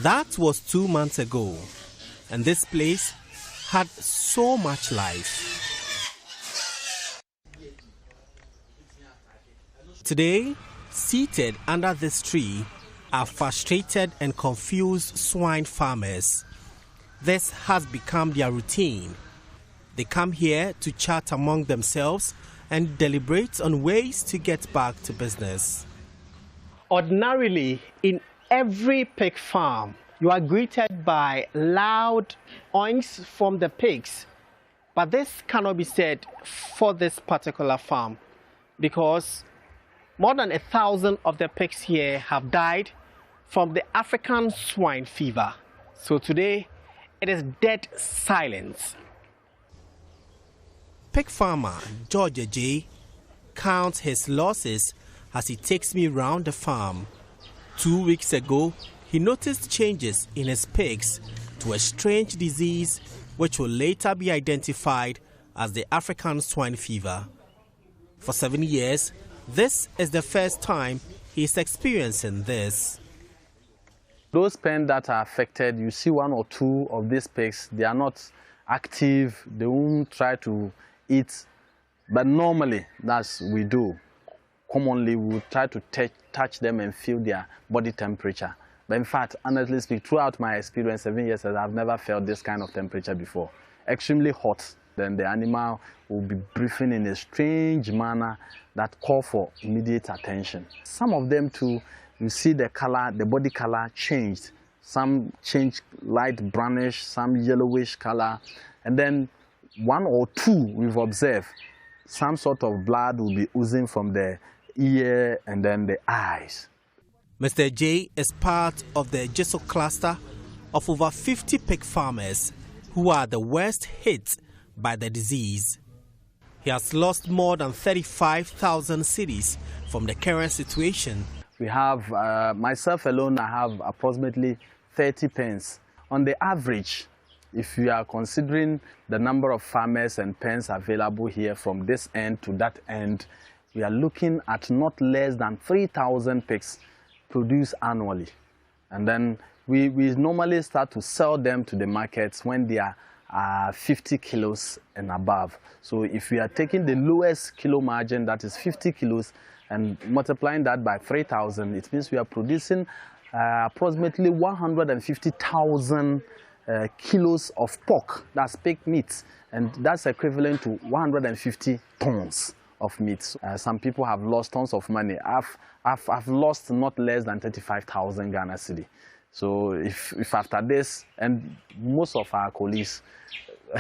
That was 2 months ago, and this place had so much life. Today, seated under this tree are frustrated and confused swine farmers. This has become their routine. They come here to chat among themselves and deliberate on ways to get back to business. Ordinarily, in every pig farm, you are greeted by loud oinks from the pigs. But this cannot be said for this particular farm because more than 1,000 of the pigs here have died from the African swine fever. So today, it is dead silence. Pig farmer George J. counts his losses as he takes me round the farm. 2 weeks ago, he noticed changes in his pigs to a strange disease which will later be identified as the African swine fever. For 7 years, this is the first time he's experiencing this. Those pens that are affected, you see 1 or 2 of these pigs, they are not active, they won't try to eat, but normally that's we do. Commonly, we would try to touch them and feel their body temperature. But in fact, honestly speaking, throughout my experience, 7 years, I've never felt this kind of temperature before. Extremely hot. Then the animal will be breathing in a strange manner that call for immediate attention. Some of them too, you see the color, the body color changed. Some change light brownish, some yellowish color. And then 1 or 2 we've observed, some sort of blood will be oozing from the ear and then the eyes. Mr. J is part of the Ejisu cluster of over 50 pig farmers who are the worst hit by the disease. He has lost more than 35,000 cedis from the current situation. We have, myself alone, I have approximately 30 pens. On the average, if you are considering the number of farmers and pens available here from this end to that end, we are looking at not less than 3,000 pigs produced annually. And then we normally start to sell them to the markets when they are 50 kilos and above. So if we are taking the lowest kilo margin, that is 50 kilos, and multiplying that by 3,000, it means we are producing approximately 150,000 kilos of pork, that's pig meat, and that's equivalent to 150 tons of meat. Some people have lost tons of money. I've lost not less than 35,000 Ghana cedi. So if after this, and most of our colleagues,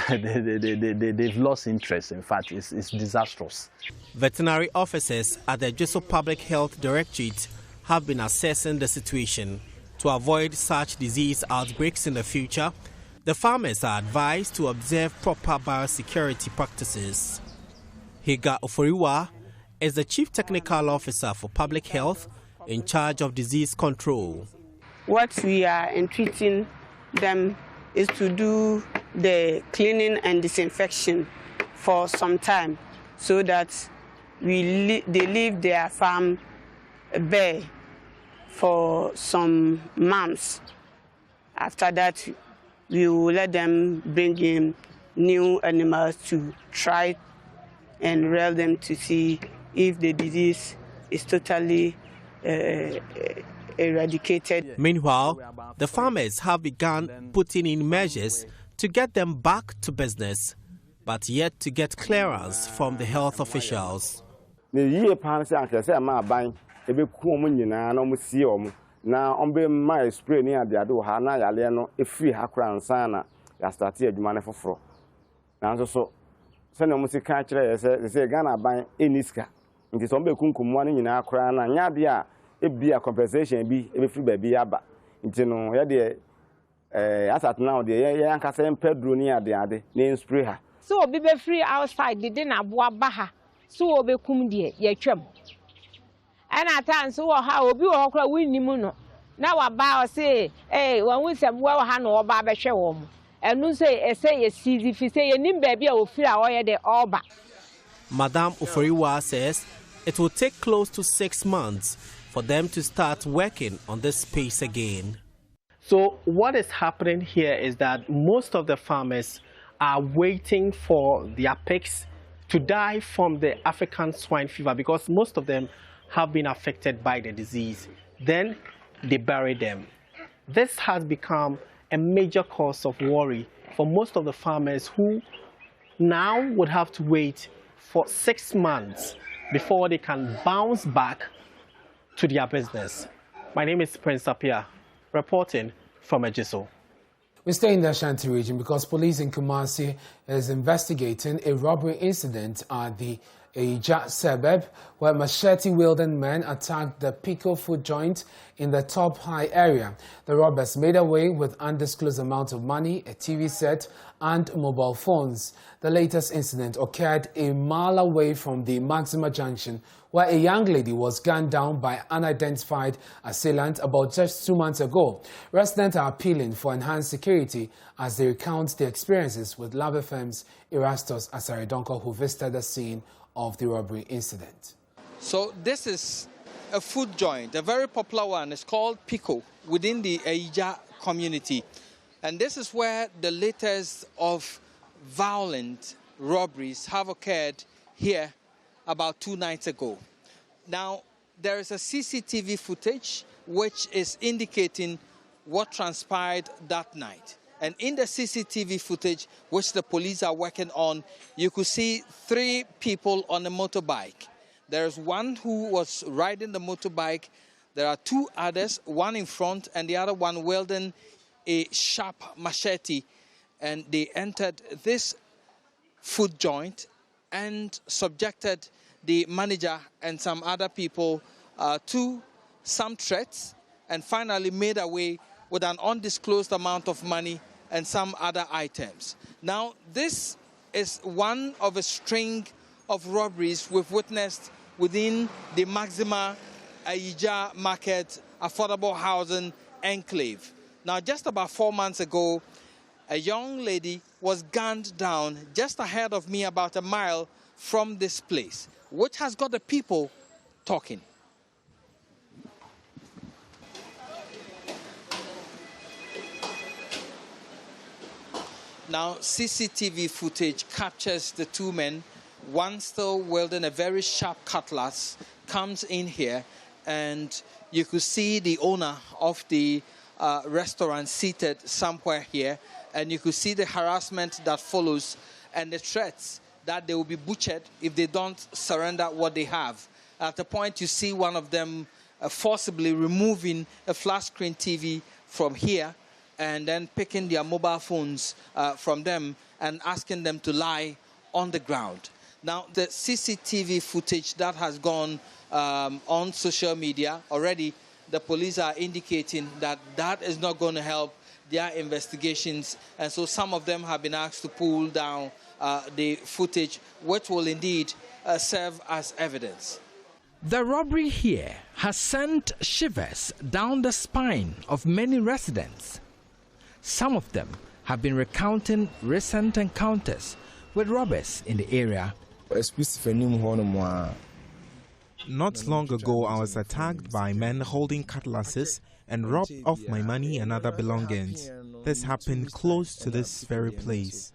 they've lost interest. In fact, it's disastrous. Veterinary officers at the Jeso Public Health Directorate have been assessing the situation. To avoid such disease outbreaks in the future, the farmers are advised to observe proper biosecurity practices. Higa Oforiwa is the Chief Technical Officer for Public Health in charge of disease control. What we are entreating them is to do the cleaning and disinfection for some time so that they leave their farm bare for some months. After that, we will let them bring in new animals to try and rear them to see if the disease is totally eradicated. Meanwhile, the farmers have begun putting in measures to get them back to business, but yet to get clearance from the health officials. Now, my spray near the Ado Hana Yaliano, a free Hakran Sana, I started money for fro. Now, so send a music catcher, they say Ghana buying Eniska. It is on Bekunkum money in our crown, and Yadia, it be a compensation, be a free baby abba. It's no, as at now, the young Cassam Pedro near the Ade, name spray her. So be free outside the dinner, Baha, so be cum dear, ye chum. And at times, so how be all win Nimuno. Now I bow say, hey, when we say well, hand or barber show, and no say, a season if you say a nim baby will feel away the orba. Madame Oforiwa says it will take close to 6 months for them to start working on this space again. So what is happening here is that most of the farmers are waiting for their pigs to die from the African swine fever because most of them have been affected by the disease. Then they bury them. This has become a major cause of worry for most of the farmers who now would have to wait for 6 months before they can bounce back to their business. My name is Prince Apia, reporting from Ejiso. We stay in the Ashanti region because police in Kumasi is investigating a robbery incident at the Eja suburb where machete-wielding men attacked the Pico food joint in the Top High area. The robbers made away with undisclosed amount of money, a TV set and mobile phones. The latest incident occurred a mile away from the Maxima Junction where a young lady was gunned down by unidentified assailant about just 2 months ago. Residents are appealing for enhanced security as they recount their experiences with Love FM's Erastus Asaridonko, who visited the scene of the robbery incident. So this is a food joint, a very popular one. It's called Pico within the Eija community. And this is where the latest of violent robberies have occurred here about 2 nights ago. Now, there is a CCTV footage which is indicating what transpired that night. And in the CCTV footage, which the police are working on, you could see 3 people on a motorbike. There's one who was riding the motorbike. There are 2 others, one in front and the other one wielding a sharp machete. And they entered this food joint and subjected the manager and some other people to some threats and finally made away with an undisclosed amount of money and some other items. Now, this is one of a string of robberies we've witnessed within the Maxima Eija Market affordable housing enclave. Now, just about 4 months ago, a young lady was gunned down just ahead of me about a mile from this place. which has got the people talking. Now, CCTV footage captures the two men, one still wielding a very sharp cutlass, comes in here, and you could see the owner of the restaurant seated somewhere here, and you could see the harassment that follows and the threats that they will be butchered if they don't surrender what they have. At the point, you see one of them forcibly removing a flat screen TV from here and then picking their mobile phones from them and asking them to lie on the ground. Now, the CCTV footage that has gone on social media, already the police are indicating that that is not going to help their investigations, and so some of them have been asked to pull down the footage, which will indeed serve as evidence. The robbery here has sent shivers down the spine of many residents. Some of them have been recounting recent encounters with robbers in the area. Not long ago, I was attacked by men holding cutlasses and robbed of my money and other belongings. This happened close to this very place.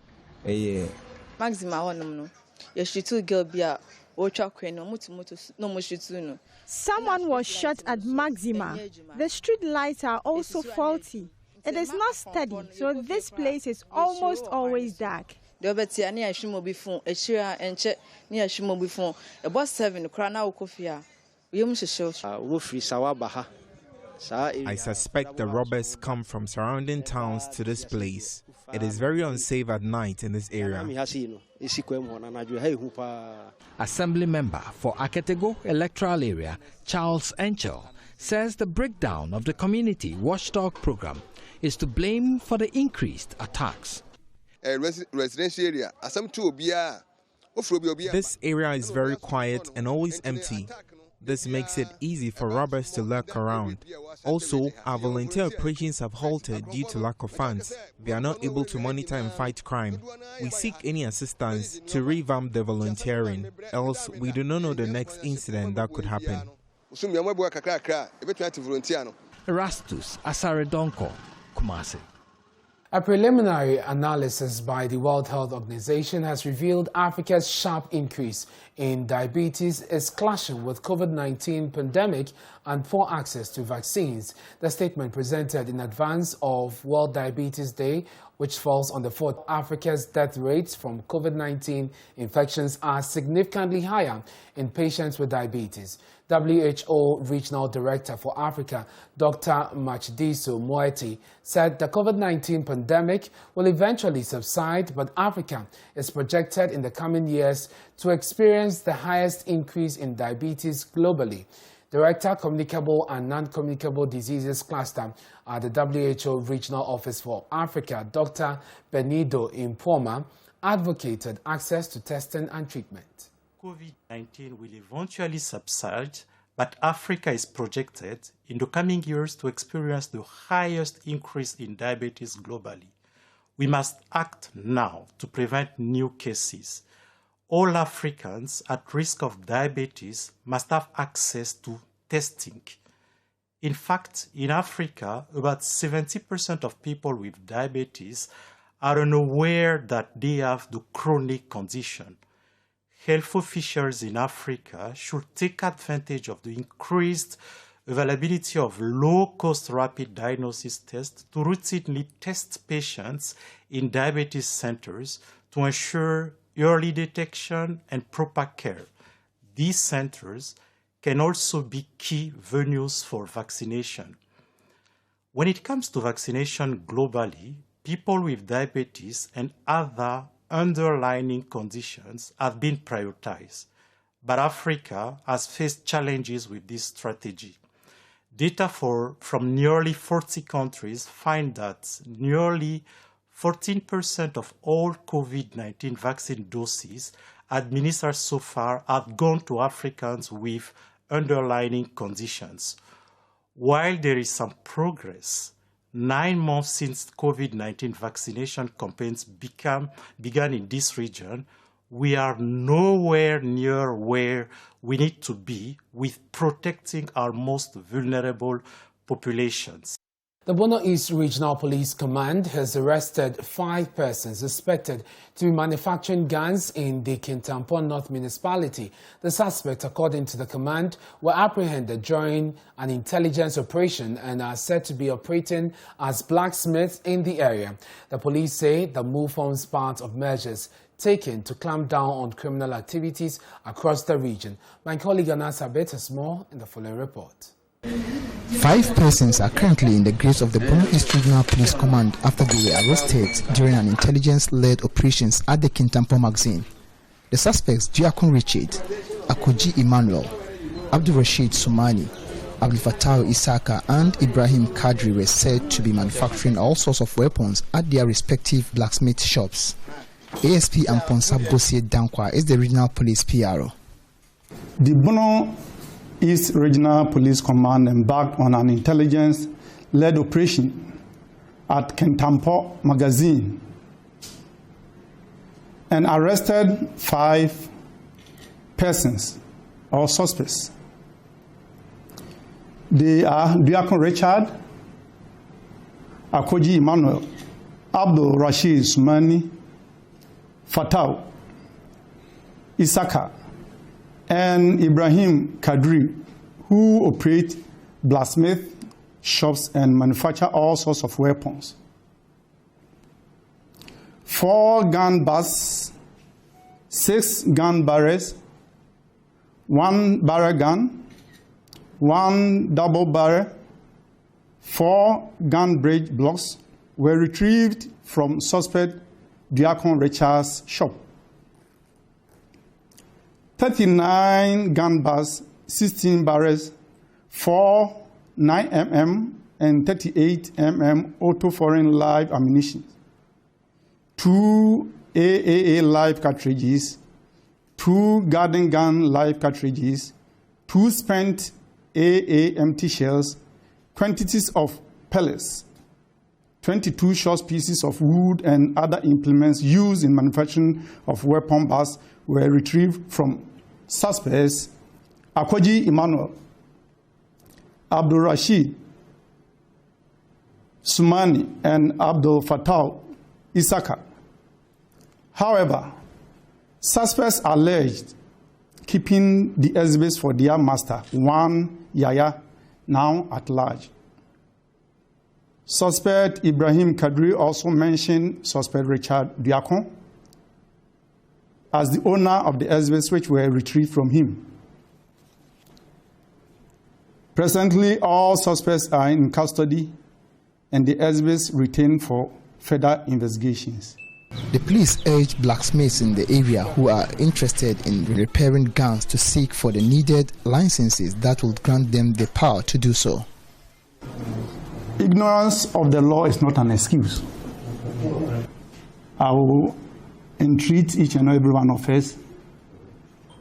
Someone was shot at Maxima. The street lights are also faulty. It is not steady, so this place is almost always dark. I suspect the robbers come from surrounding towns to this place. It is very unsafe at night in this area. Assembly member for Aketego electoral area, Charles Enchel, says the breakdown of the community watchdog program is to blame for the increased attacks. This area is very quiet and always empty. This makes it easy for robbers to lurk around. Also, our volunteer operations have halted due to lack of funds. They are not able to monitor and fight crime. We seek any assistance to revamp the volunteering, else we do not know the next incident that could happen. Erastus Asaredonko, Kumasi. A preliminary analysis by the World Health Organization has revealed Africa's sharp increase in diabetes is clashing with COVID-19 pandemic and poor access to vaccines. The statement presented in advance of World Diabetes Day, which falls on the 4th, Africa's death rates from COVID-19 infections are significantly higher in patients with diabetes. WHO Regional Director for Africa, Dr. Matshidiso Moeti, said the COVID-19 pandemic will eventually subside, but Africa is projected in the coming years to experience the highest increase in diabetes globally. Director, Communicable and Non-Communicable Diseases Cluster at the WHO Regional Office for Africa, Dr. Benido Impoma, advocated access to testing and treatment. COVID-19 will eventually subside, but Africa is projected in the coming years to experience the highest increase in diabetes globally. We must act now to prevent new cases. All Africans at risk of diabetes must have access to testing. In fact, in Africa, about 70% of people with diabetes are unaware that they have the chronic condition. Health officials in Africa should take advantage of the increased availability of low-cost rapid diagnosis tests to routinely test patients in diabetes centers to ensure early detection and proper care. These centers can also be key venues for vaccination. When it comes to vaccination globally, people with diabetes and other underlying conditions have been prioritized, but Africa has faced challenges with this strategy. Data from nearly 40 countries find that nearly 14% of all COVID-19 vaccine doses administered so far have gone to Africans with underlying conditions. While there is some progress, 9 months since COVID-19 vaccination campaigns began in this region, we are nowhere near where we need to be with protecting our most vulnerable populations. The Bono East Regional Police Command has arrested 5 persons suspected to be manufacturing guns in the Kintampo North Municipality. The suspects, according to the command, were apprehended during an intelligence operation and are said to be operating as blacksmiths in the area. The police say the move forms part of measures taken to clamp down on criminal activities across the region. My colleague Anas Abet has more in the following report. 5 persons are currently in the grace of the Bono East Regional Police Command after they were arrested during an intelligence-led operations at the Kintampo magazine. The suspects, Diakon Richard, Akoji Emmanuel, Abdul Rashid Sumani, Abdul Fattah Isaka and Ibrahim Kadri were said to be manufacturing all sorts of weapons at their respective blacksmith shops. ASP Amponsab Gosie Dankwa is the regional police PRO. The Bono East Regional Police Command embarked on an intelligence-led operation at Kintampo magazine and arrested 5 persons or suspects. They are Diakon Richard, Akoji Emmanuel, Abdul Rashid Sumani, Fattah Isaka, and Ibrahim Kadri, who operate blacksmith shops and manufacture all sorts of weapons. 4 gun butts, 6 gun barrels, 1 barrel gun, 1 double barrel, 4 gun bridge blocks were retrieved from suspect Diakon Richard's shop. 39 gun bars, 16 barrels, 4 9mm and 38 mm auto foreign live ammunition, 2 AAA live cartridges, 2 garden gun live cartridges, 2 spent AA empty shells, quantities of pellets, 22 short pieces of wood and other implements used in manufacturing of weapon bars were retrieved from suspects Akoji Emmanuel, Abdul Rashid Sumani, and Abdul Fattah Isaka. However, suspects alleged keeping the exhibits for their master, one Yaya, now at large. Suspect Ibrahim Kadri also mentioned suspect Richard Diakon as the owner of the exhibits which were retrieved from him. Presently, all suspects are in custody and the exhibits retained for further investigations. The police urged blacksmiths in the area who are interested in repairing guns to seek for the needed licenses that will grant them the power to do so. Ignorance of the law is not an excuse. I will entreat each and every one of us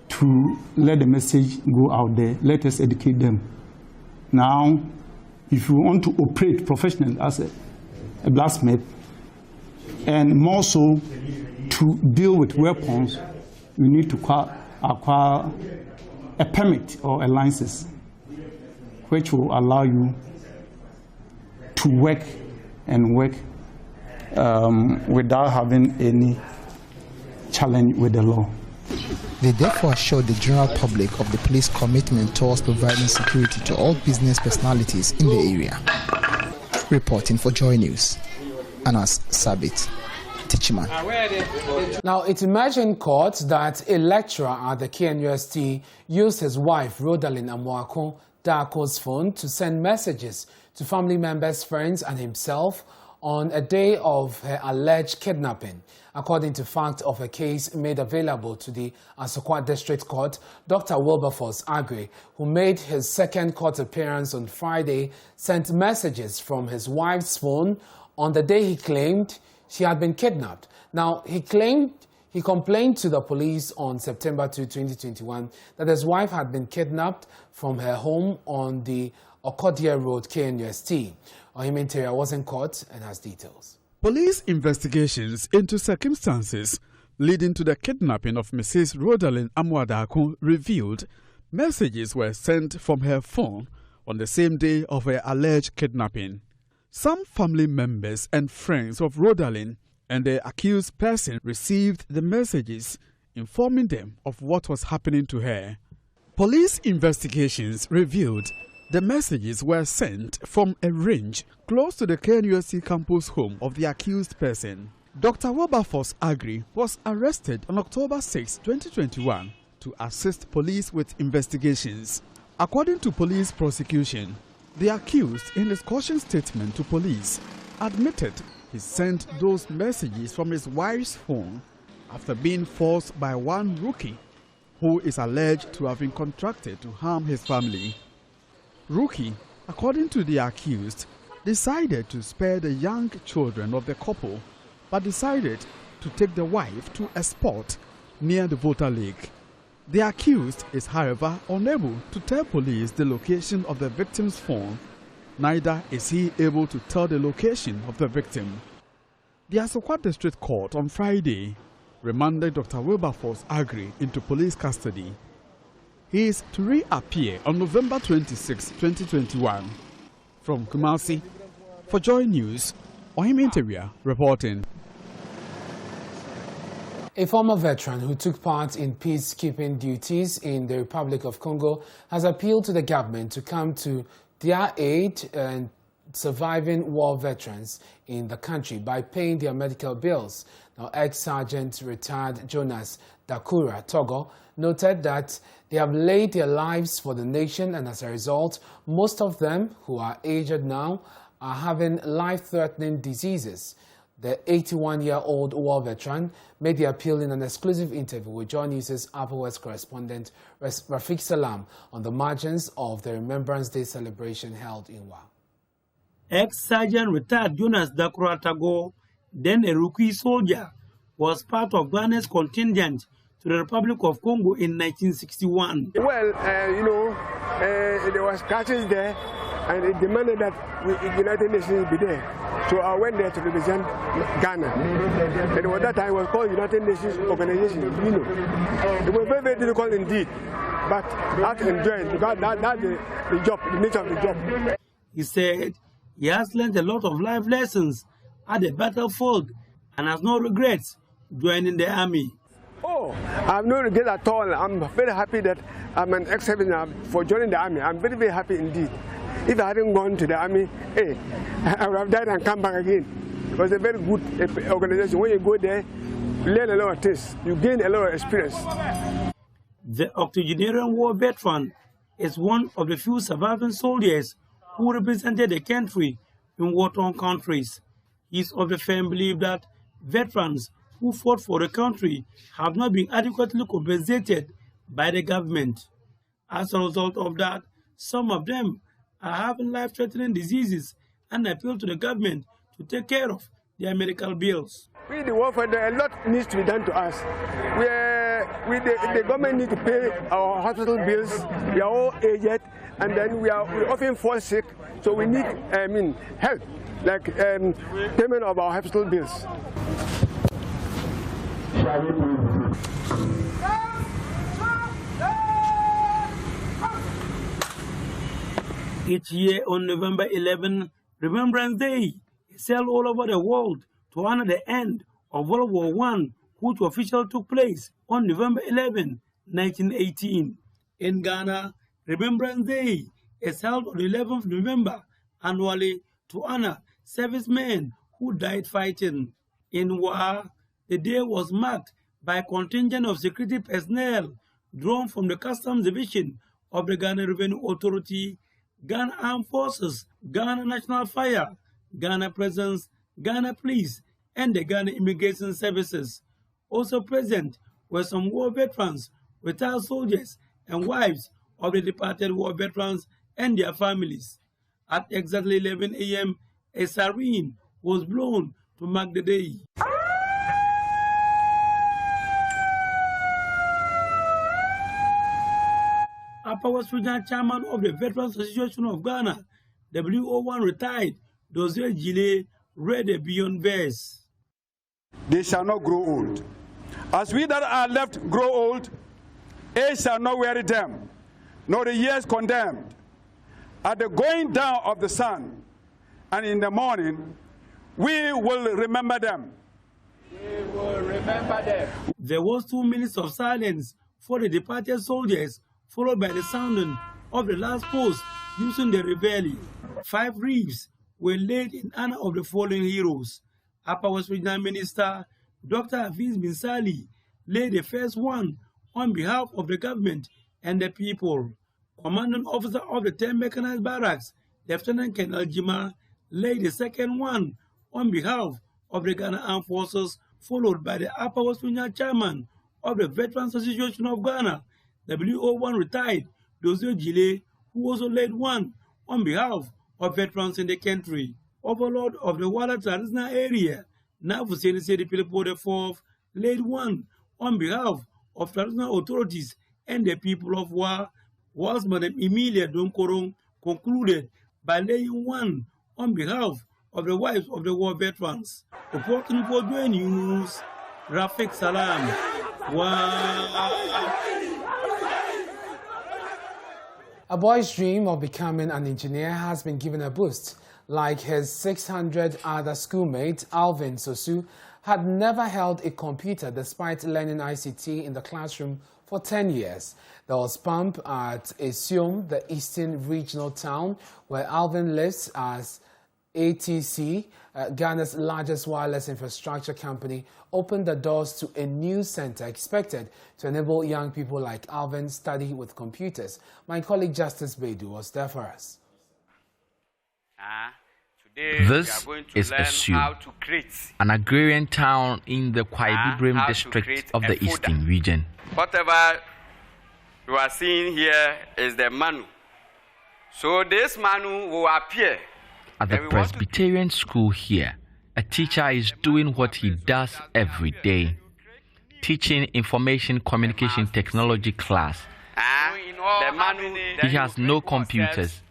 to let the message go out there. Let us educate them. Now, if you want to operate professionally as a blacksmith, and more so to deal with weapons, you need to acquire a permit or a license, which will allow you to work without having any challenge with the law. They therefore assured the general public of the police commitment towards providing security to all business personalities in the area. Reporting for Joy News, Anas Sabit, Tichiman. Now, it emerged in court that a lecturer at the KNUST used his wife, Rodalyn Amoako Dako's phone to send messages to family members, friends, and himself on a day of her alleged kidnapping. According to fact of a case made available to the Asokwa District Court, Dr. Wilberforce Agre, who made his second court appearance on Friday, sent messages from his wife's phone on the day he claimed she had been kidnapped. Now, he complained to the police on September 2, 2021 that his wife had been kidnapped from her home on the Okodia Road, KNUST. Ohiminteria was in court and has details. Police investigations into circumstances leading to the kidnapping of Mrs. Rodalyn Amwadako revealed messages were sent from her phone on the same day of her alleged kidnapping. Some family members and friends of Rodalyn and the accused person received the messages informing them of what was happening to her. Police investigations revealed the messages were sent from a range close to the KNUST campus home of the accused person. Dr. Wilberforce Agri was arrested on October 6, 2021 to assist police with investigations. According to police prosecution, the accused, in his caution statement to police, admitted he sent those messages from his wife's phone after being forced by one rookie who is alleged to have been contracted to harm his family. Rookie, according to the accused, decided to spare the young children of the couple, but decided to take the wife to a spot near the Volta Lake. The accused is, however, unable to tell police the location of the victim's phone. Neither is he able to tell the location of the victim. The Asokwa District Court on Friday remanded Dr. Wilberforce Agri into police custody. He is to reappear on November 26, 2021. From Kumasi, for Joy News, Ohim Interior reporting. A former veteran who took part in peacekeeping duties in the Republic of Congo has appealed to the government to come to their aid and surviving war veterans in the country by paying their medical bills. Now, ex-sergeant retired Jonas Dakura Togo noted that they have laid their lives for the nation, and as a result, most of them who are aged now are having life-threatening diseases. The 81-year-old war veteran made the appeal in an exclusive interview with Joy News' Upper West correspondent Rafiq Salam on the margins of the Remembrance Day celebration held in Wa. Ex-Sergeant retired Jonas Dakura Togo, then a rookie soldier, was part of Ghana's contingent to the Republic of Congo in 1961. Well, there was clashes there, and it demanded that the United Nations be there. So I went there to represent Ghana. And at that time it was called United Nations Organization, It was very, very difficult indeed, but I had to enjoy it because that's the job, the nature of the job. He said he has learned a lot of life lessons at the battlefield and has no regrets joining the army. Oh, I have no regrets at all. I'm very happy that I'm an ex-serviceman for joining the army. I'm very, very happy indeed. If I hadn't gone to the army, I would have died and come back again. It was a very good organization. When you go there, you learn a lot of things. You gain a lot of experience. The octogenarian war veteran is one of the few surviving soldiers who represented the country in war-torn countries. He is of the firm belief that veterans who fought for the country have not been adequately compensated by the government. As a result of that, some of them are having life-threatening diseases and appeal to the government to take care of their medical bills. We, the war fighter, a lot needs to be done to us. The government needs to pay our hospital bills. We are all aged, and then we often fall sick, so we need help, like payment of our hospital bills. Each year on November 11, Remembrance Day is held all over the world to honor the end of World War I, which officially took place on November 11, 1918. In Ghana, Remembrance Day is held on 11th November annually to honor servicemen who died fighting. In Wa, the day was marked by a contingent of security personnel drawn from the Customs Division of the Ghana Revenue Authority, Ghana Armed Forces, Ghana National Fire, Ghana Prisons, Ghana Police, and the Ghana Immigration Services. Also present were some war veterans, retired soldiers, and wives of the departed war veterans and their families. At exactly 11 a.m., a siren was blown to mark the day. Upper West Regional Chairman of the Veterans Association of Ghana, WO1 retired, Dozier Gile, read a beyond verse. They shall not grow old. As we that are left grow old, age shall not weary them, nor the years condemned. At the going down of the sun, and in the morning, we will remember them. We will remember them. There was 2 minutes of silence for the departed soldiers, followed by the sounding of the last post using the reveille. 5 wreaths were laid in honor of the fallen heroes. Upper West Regional Minister Dr. Hafiz Bin Sali laid the first one on behalf of the government and the people. Commanding officer of the 10 Mechanized Barracks, Lieutenant Colonel Jima, laid the second one on behalf of the Ghana Armed Forces, followed by the Upper West Regional Chairman of the Veterans Association of Ghana, WO1 retired Dosio Gile, who also laid one on behalf of veterans in the country. Overlord of the Wala traditional area, Navuseni Sedi Pilipo IV, laid one on behalf of traditional authorities and the people of Wa, whilst Madam Emilia Donkorong concluded by laying one on behalf of the wives of the war veterans. Reporting for Dwayne News, Rafik Salam. Wow. A boy's dream of becoming an engineer has been given a boost. Like his 600 other schoolmates, Alvin Sosu had never held a computer despite learning ICT in the classroom for 10 years. There was pump at Esium, the eastern regional town where Alvin lives, as ATC, Ghana's largest wireless infrastructure company, opened the doors to a new center expected to enable young people like Alvin study with computers. My colleague Justice Bedu was there for us. This is Esium, an agrarian town in the Kwaibibrim district of the eastern region. Whatever you are seeing here is the manu. So this manu will appear. At the Presbyterian school here, a teacher is doing what he does every day, teaching information communication technology class. He has no computers.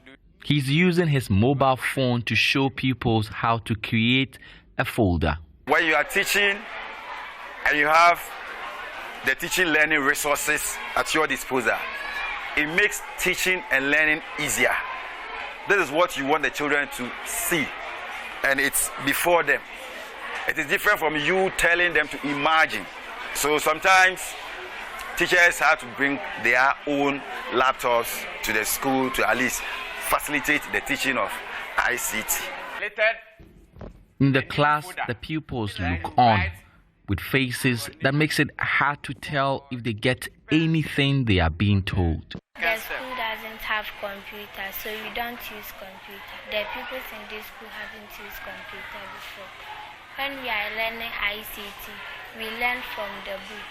He's using his mobile phone to show pupils how to create a folder. When you are teaching and you have the teaching learning resources at your disposal, it makes teaching and learning easier. This is what you want the children to see, and it's before them. It is different from you telling them to imagine. So sometimes teachers have to bring their own laptops to the school to at least facilitate the teaching of ICT. In the class, the pupils look on with faces that makes it hard to tell if they get anything they are being told. The school doesn't have computers, so we don't use computer. The pupils in this school haven't used computer before. When we are learning ICT, we learn from the book.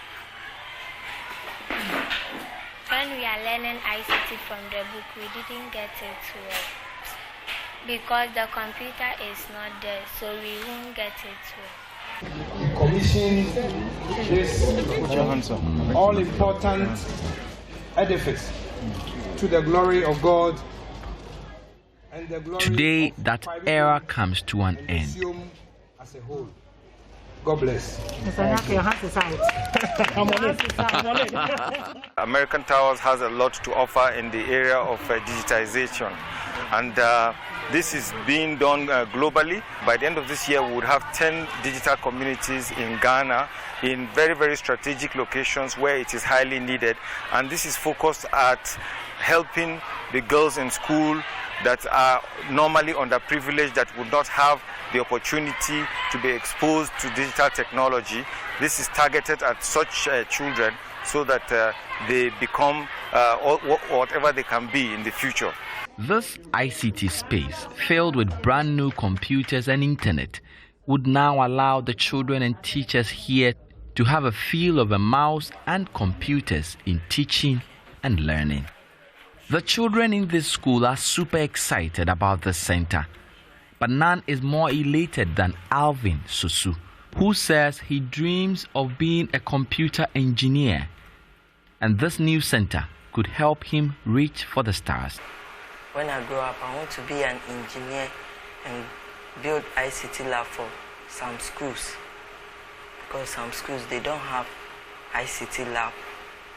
When we are learning ICT from the book, we didn't get it to work. Because the computer is not there, so we won't get it to work. Commission this all-important edifice to the glory of God and the glory Today, of that era comes to an end. As a whole. God bless. American Towers has a lot to offer in the area of digitization, and this is being done globally. By the end of this year, we would have 10 digital communities in Ghana in very, very strategic locations where it is highly needed, and this is focused at helping the girls in school that are normally underprivileged, that would not have the opportunity to be exposed to digital technology. This is targeted at such children so that they become whatever they can be in the future. This ICT space, filled with brand new computers and internet, would now allow the children and teachers here to have a feel of a mouse and computers in teaching and learning. The children in this school are super excited about the center, but none is more elated than Alvin Susu, who says he dreams of being a computer engineer, and this new center could help him reach for the stars. When I grow up, I want to be an engineer and build ICT lab for some schools. because some schools, they don't have ICT lab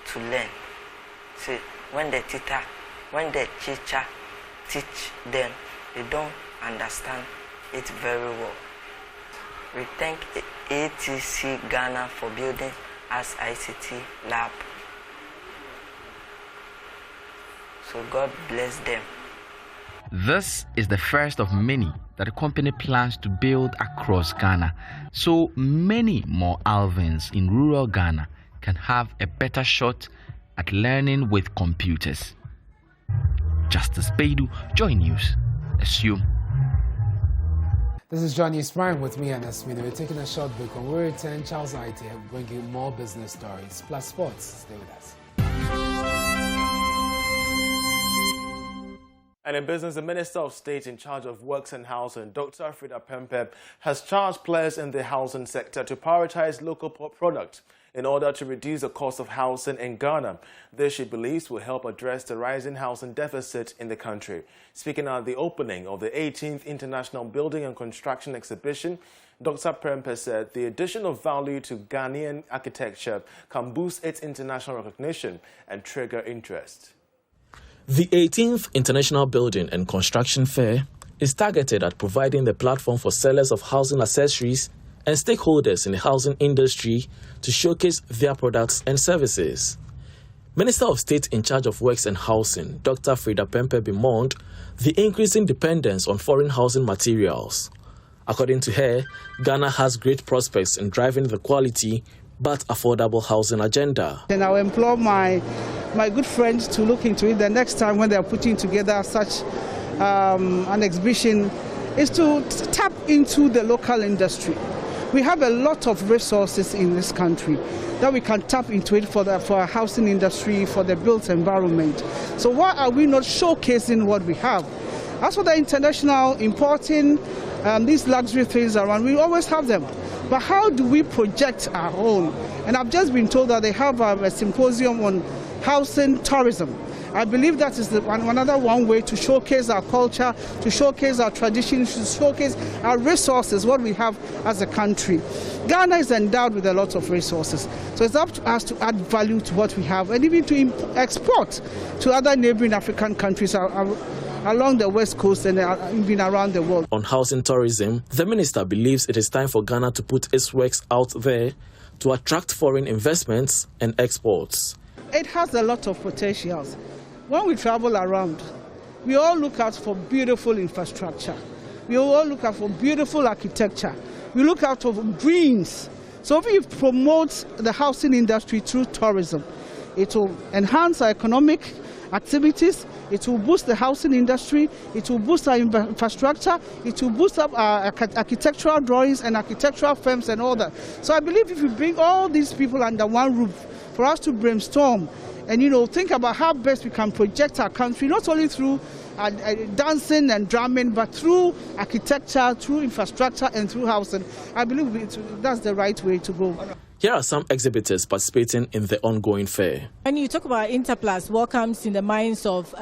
to learn. So when the teacher teach them, they don't understand it very well. We thank ATC Ghana for building us ICT lab. So God bless them. This is the first of many that the company plans to build across Ghana, so many more Alvins in rural Ghana can have a better shot at learning with computers. Justice Baidu, Joy News. Assume. This is Johnny Swine with me and Asmina. We're taking a short break. When we return, Charles IT will bring you more business stories plus sports. Stay with us. And in business, the Minister of State in charge of Works and Housing, Dr. Frida Pempe, has charged players in the housing sector to prioritize local products in order to reduce the cost of housing in Ghana. This, she believes, will help address the rising housing deficit in the country. Speaking at the opening of the 18th International Building and Construction Exhibition, Dr. Pempe said the addition of value to Ghanaian architecture can boost its international recognition and trigger interest. The 18th International Building and Construction Fair is targeted at providing the platform for sellers of housing accessories and stakeholders in the housing industry to showcase their products and services. Minister of State in charge of Works and Housing, Dr. Frida Pempe, bemoaned the increasing dependence on foreign housing materials. According to her, Ghana has great prospects in driving the quality but affordable housing agenda. And I'll implore my good friends to look into it the next time when they are putting together such an exhibition, is to tap into the local industry. We have a lot of resources in this country that we can tap into it for our housing industry, for the built environment. So why are we not showcasing what we have? As for the international importing these luxury things around, we always have them. But how do we project our own? And I've just been told that they have a symposium on housing tourism. I believe that is another one way to showcase our culture, to showcase our traditions, to showcase our resources, what we have as a country. Ghana is endowed with a lot of resources, so it's up to us to add value to what we have and even to export to other neighboring African countries along the West Coast and even around the world. On housing tourism, the minister believes it is time for Ghana to put its works out there to attract foreign investments and exports. It has a lot of potentials. When we travel around, we all look out for beautiful infrastructure. We all look out for beautiful architecture. We look out for greens. So if we promote the housing industry through tourism, it will enhance our economic activities, it will boost the housing industry, it will boost our infrastructure, it will boost up our architectural drawings and architectural firms and all that. So I believe if we bring all these people under one roof for us to brainstorm and, think about how best we can project our country, not only through dancing and drumming, but through architecture, through infrastructure, and through housing. I believe that's the right way to go. Here are some exhibitors participating in the ongoing fair. When you talk about Interplus, what comes in the minds of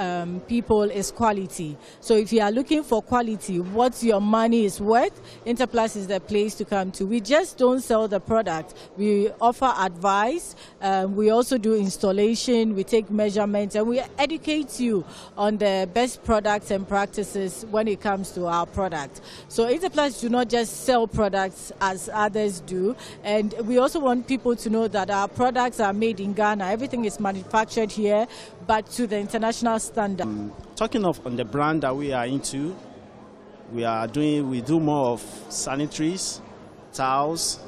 people is quality. So if you are looking for quality, what your money is worth, Interplus is the place to come to. We just don't sell the product. We offer advice. We also do installation. We take measurements, and we educate you on the best products and practices when it comes to our product. So Interplus do not just sell products as others do, and we also want people to know that our products are made in Ghana. Everything is manufactured here, but to the international standard. Talking of on the brand that we are into, we do more of sanitaries, towels,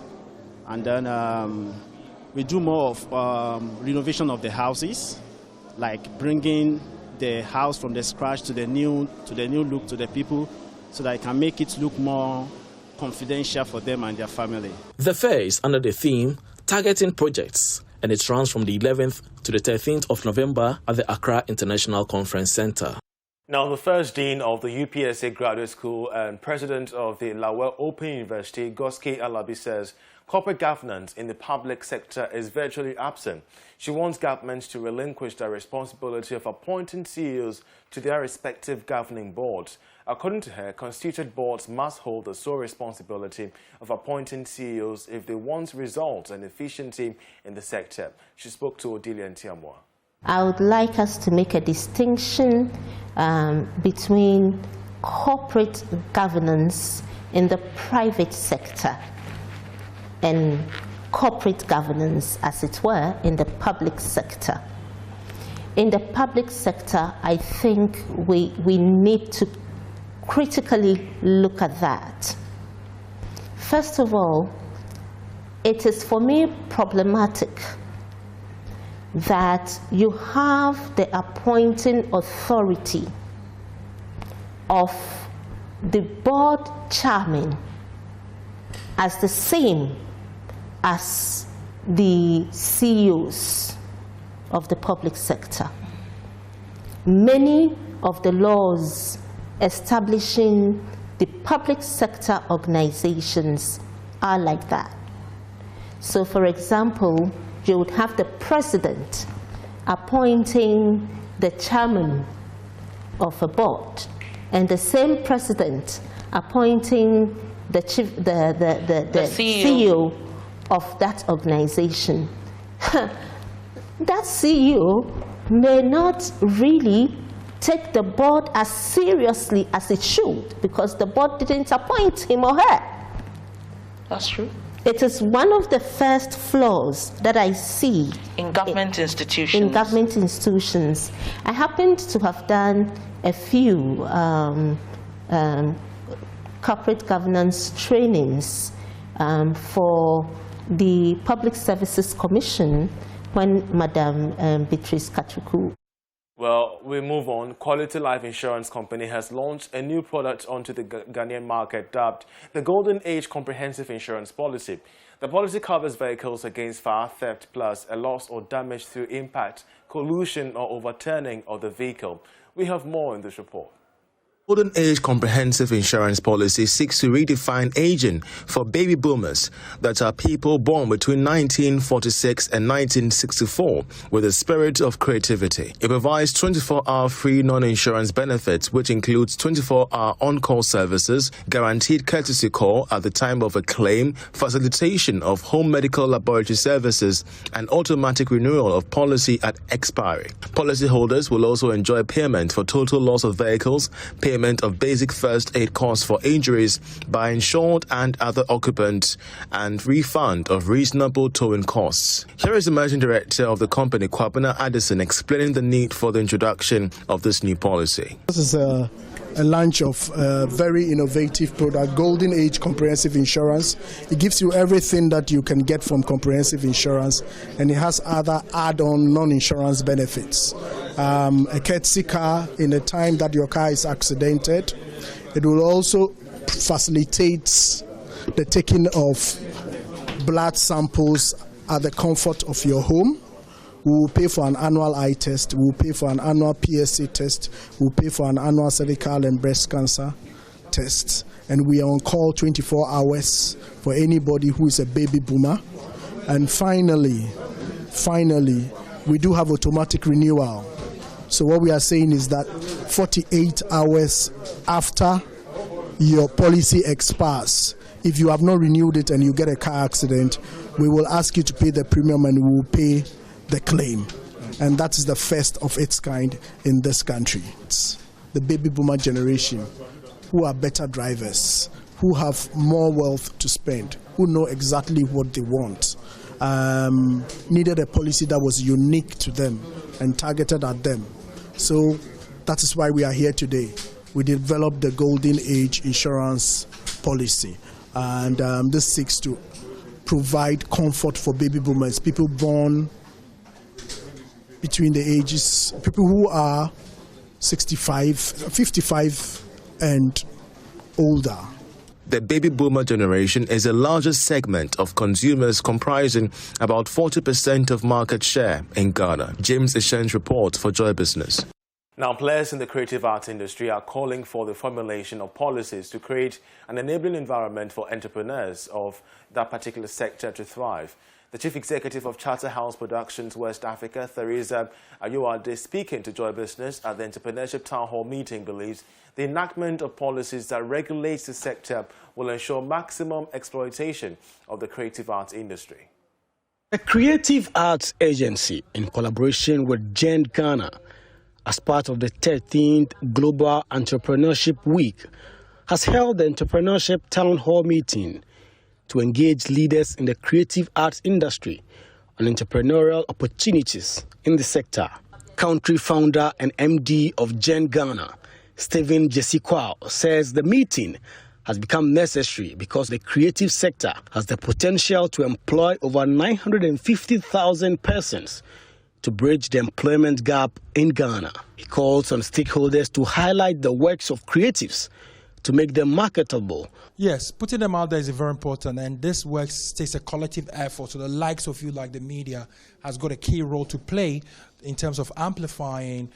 and then we do more of renovation of the houses, like bringing the house from the scratch to the new look to the people, so that it can make it look more confidential for them and their family. The fair is under the theme Targeting Projects, and it runs from the 11th to the 13th of November at the Accra International Conference Center. Now, the first dean of the UPSA Graduate School and president of the Lawal Open University, Goski Alabi, says corporate governance in the public sector is virtually absent. She wants governments to relinquish their responsibility of appointing CEOs to their respective governing boards. According to her, constituted boards must hold the sole responsibility of appointing CEOs if they want results and efficiency in the sector. She spoke to Odelia Ntiamwa. I would like us to make a distinction between corporate governance in the private sector and corporate governance, as it were, in the public sector. In the public sector, I think we need to critically look at that. First of all, it is for me problematic that you have the appointing authority of the board chairman as the same as the CEOs of the public sector. Many of the laws establishing the public sector organizations are like that. So, for example, you would have the president appointing the chairman of a board, and the same president appointing the CEO of that organization. That CEO may not really take the board as seriously as it should, because the board didn't appoint him or her. That's true. It is one of the first flaws that I see in government institutions. In government institutions. I happened to have done a few corporate governance trainings for the Public Services Commission when Madam Beatrice Katruku. Well, we move on. Quality Life Insurance Company has launched a new product onto the Ghanaian market dubbed the Golden Age Comprehensive Insurance Policy. The policy covers vehicles against fire, theft, plus a loss or damage through impact, collusion or overturning of the vehicle. We have more in this report. Golden Age Comprehensive Insurance Policy seeks to redefine aging for baby boomers, that are people born between 1946 and 1964, with a spirit of creativity. It provides 24-hour free non-insurance benefits, which includes 24-hour on-call services, guaranteed courtesy call at the time of a claim, facilitation of home medical laboratory services, and automatic renewal of policy at expiry. Policyholders will also enjoy payment for total loss of vehicles, payment of basic first aid costs for injuries by insured and other occupants, and refund of reasonable towing costs. Here is the managing director of the company, Kwabena Addison, explaining the need for the introduction of this new policy. This is a launch of a very innovative product, Golden Age Comprehensive Insurance. It gives you everything that you can get from comprehensive insurance, and it has other add-on non-insurance benefits. A courtesy car in the time that your car is accidented. It will also facilitate the taking of blood samples at the comfort of your home. We will pay for an annual eye test. We will pay for an annual PSA test. We will pay for an annual cervical and breast cancer test. And we are on call 24 hours for anybody who is a baby boomer. And finally, we do have automatic renewal. So what we are saying is that 48 hours after your policy expires, if you have not renewed it and you get a car accident, we will ask you to pay the premium and we will pay the claim. And that is the first of its kind in this country. It's the baby boomer generation who are better drivers, who have more wealth to spend, who know exactly what they want, needed a policy that was unique to them and targeted at them. So that is why we are here today. We developed the Golden Age Insurance Policy, and this seeks to provide comfort for baby boomers, people born between the ages, people who are 65, 55 and older. The baby boomer generation is the largest segment of consumers, comprising about 40% of market share in Ghana. James Ishen's report for Joy Business. Now, players in the creative arts industry are calling for the formulation of policies to create an enabling environment for entrepreneurs of that particular sector to thrive. The Chief Executive of Charterhouse Productions West Africa, Theresa Ayuade, speaking to Joy Business at the Entrepreneurship Town Hall meeting, believes the enactment of policies that regulates the sector will ensure maximum exploitation of the creative arts industry. The Creative Arts Agency, in collaboration with Gen Ghana, as part of the 13th Global Entrepreneurship Week, has held the Entrepreneurship Town Hall meeting to engage leaders in the creative arts industry on entrepreneurial opportunities in the sector. Country founder and MD of Gen Ghana, Stephen Jessikwao, says the meeting has become necessary because the creative sector has the potential to employ over 950,000 persons to bridge the employment gap in Ghana. He calls on stakeholders to highlight the works of creatives to make them marketable. Yes, putting them out there is very important, and this work takes a collective effort. So the likes of you, like the media, has got a key role to play in terms of amplifying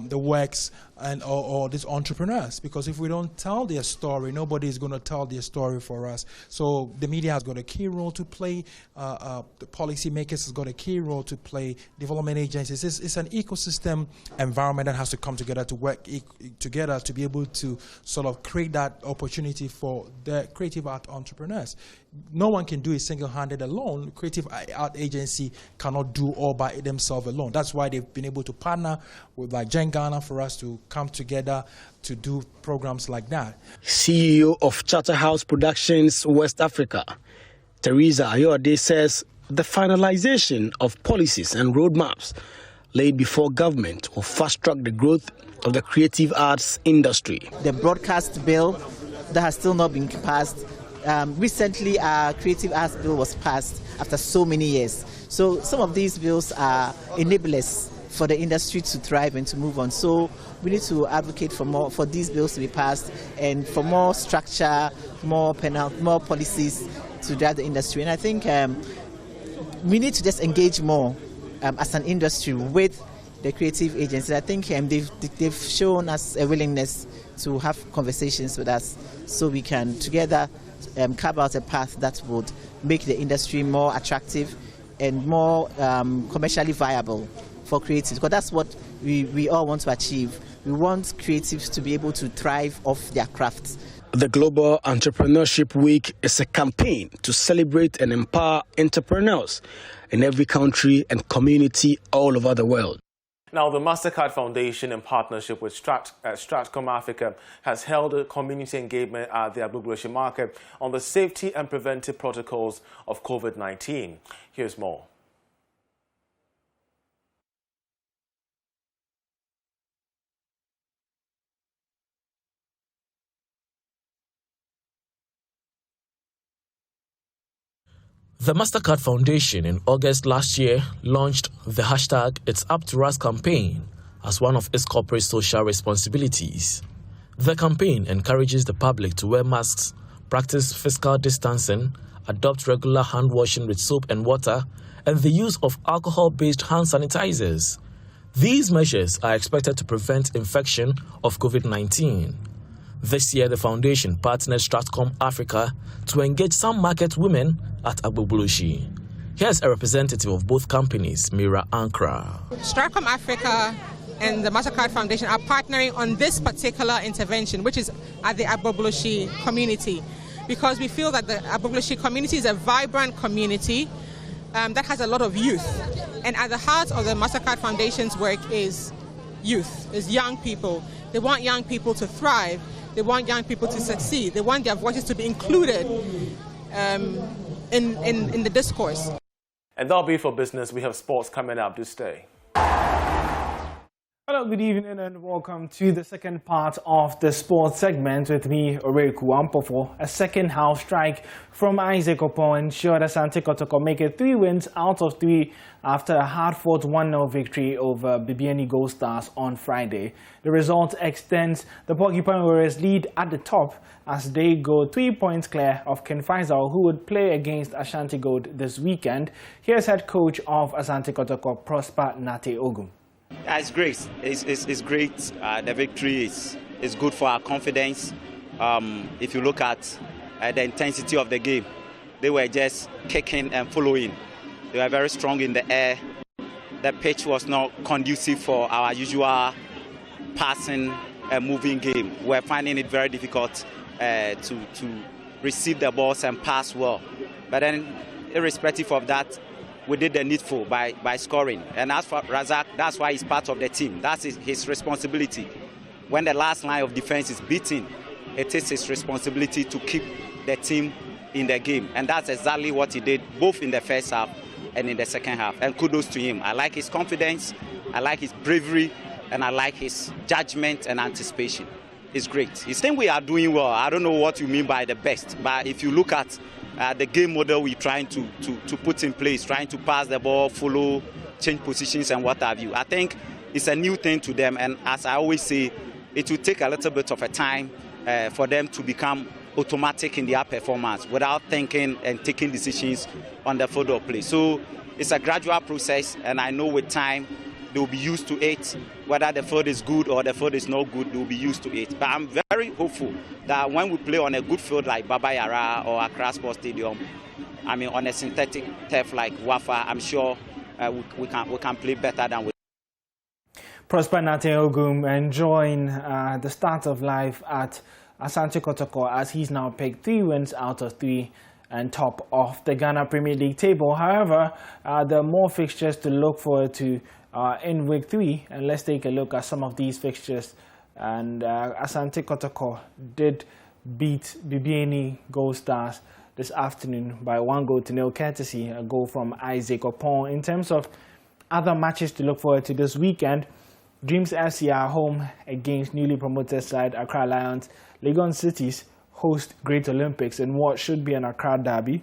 the works and or these entrepreneurs, because if we don't tell their story, nobody is going to tell their story for us. So the media has got a key role to play, the policymakers has got a key role to play, development agencies. It's an ecosystem environment that has to come together to work together to be able to sort of create that opportunity for the creative art entrepreneurs. No one can do it single-handed alone. Creative art agency cannot do all by themselves alone. That's why they've been able to partner with like Gen Ghana for us to come together to do programs like that. CEO of Charterhouse Productions West Africa, Theresa Ayuade, says the finalization of policies and roadmaps laid before government will fast-track the growth of the creative arts industry. The broadcast bill that has still not been passed. Recently, our creative arts bill was passed after so many years. So some of these bills are enablers for the industry to thrive and to move on. So we need to advocate for these bills to be passed and for more structure, more policies to drive the industry. And I think we need to just engage more as an industry with the creative agencies. I think they've shown us a willingness to have conversations with us so we can together carve out a path that would make the industry more attractive and more commercially viable for creatives, because that's what we all want to achieve. We want creatives to be able to thrive off their crafts. The Global Entrepreneurship Week is a campaign to celebrate and empower entrepreneurs in every country and community all over the world. Now, the MasterCard Foundation, in partnership with Stratcom Africa, has held a community engagement at the Agbogboshi market on the safety and preventive protocols of COVID-19. Here's more. The MasterCard Foundation in August last year launched the hashtag It's Up to Us campaign as one of its corporate social responsibilities. The campaign encourages the public to wear masks, practice physical distancing, adopt regular hand washing with soap and water, and the use of alcohol-based hand sanitizers. These measures are expected to prevent infection of COVID-19. This year, the foundation partnered Stratcom Africa to engage some market women at Agbogboshi. Here's a representative of both companies, Mira Ankra. Stratcom Africa and the MasterCard Foundation are partnering on this particular intervention, which is at the Agbogboshi community, because we feel that the Agbogboshi community is a vibrant community that has a lot of youth. And at the heart of the MasterCard Foundation's work is youth, is young people. They want young people to thrive. They want young people to succeed. They want their voices to be included in the discourse. And that'll be for business. We have sports coming up. Do stay. Hello, good evening and welcome to the second part of the sports segment with me, Oreku Ampofo. A second half strike from Isaac Opon ensured Asante Kotoko make it 3 wins out of 3 after a hard-fought 1-0 victory over Bibiani Gold Stars on Friday. The result extends the Porcupine Warriors lead at the top as they go 3 points clear of Ken Faisal, who would play against Ashanti Gold this weekend. Here's head coach of Asante Kotoko, Prosper Nate Ogum. It's great. It's great. The victory is good for our confidence. If you look at the intensity of the game, they were just kicking and following. They were very strong in the air. The pitch was not conducive for our usual passing and moving game. We're finding it very difficult to receive the balls and pass well. But then, irrespective of that, we did the needful by scoring. And as for Razak, that's why he's part of the team. That's his responsibility. When the last line of defense is beaten, it is his responsibility to keep the team in the game. And that's exactly what he did, both in the first half and in the second half. And kudos to him. I like his confidence, I like his bravery, and I like his judgment and anticipation. It's great. His team, we are doing well. I don't know what you mean by the best, but if you look at the game model we're trying to put in place, trying to pass the ball, follow, change positions and what have you, I think it's a new thing to them. And as I always say, it will take a little bit of a time for them to become automatic in their performance without thinking and taking decisions on the field of play. So it's a gradual process, and I know with time they'll be used to it. Whether the field is good or the field is not good, they'll be used to it. But I'm very hopeful that when we play on a good field like Baba Yara or Accra Sports Stadium, I mean on a synthetic turf like Wafa, I'm sure we can play better than we. Prosper Nate Ogum enjoying the start of life at Asante Kotoko as he's now picked 3 wins out of 3 and top of the Ghana Premier League table. However, there are more fixtures to look forward to in week 3, and let's take a look at some of these fixtures. And Asante Kotoko did beat Bibiani Gold Stars this afternoon by 1-0, courtesy a goal from Isaac Opon. In terms of other matches to look forward to this weekend, Dreams FC are home against newly promoted side Accra Lions. Legon Cities host Great Olympics in what should be an Accra derby.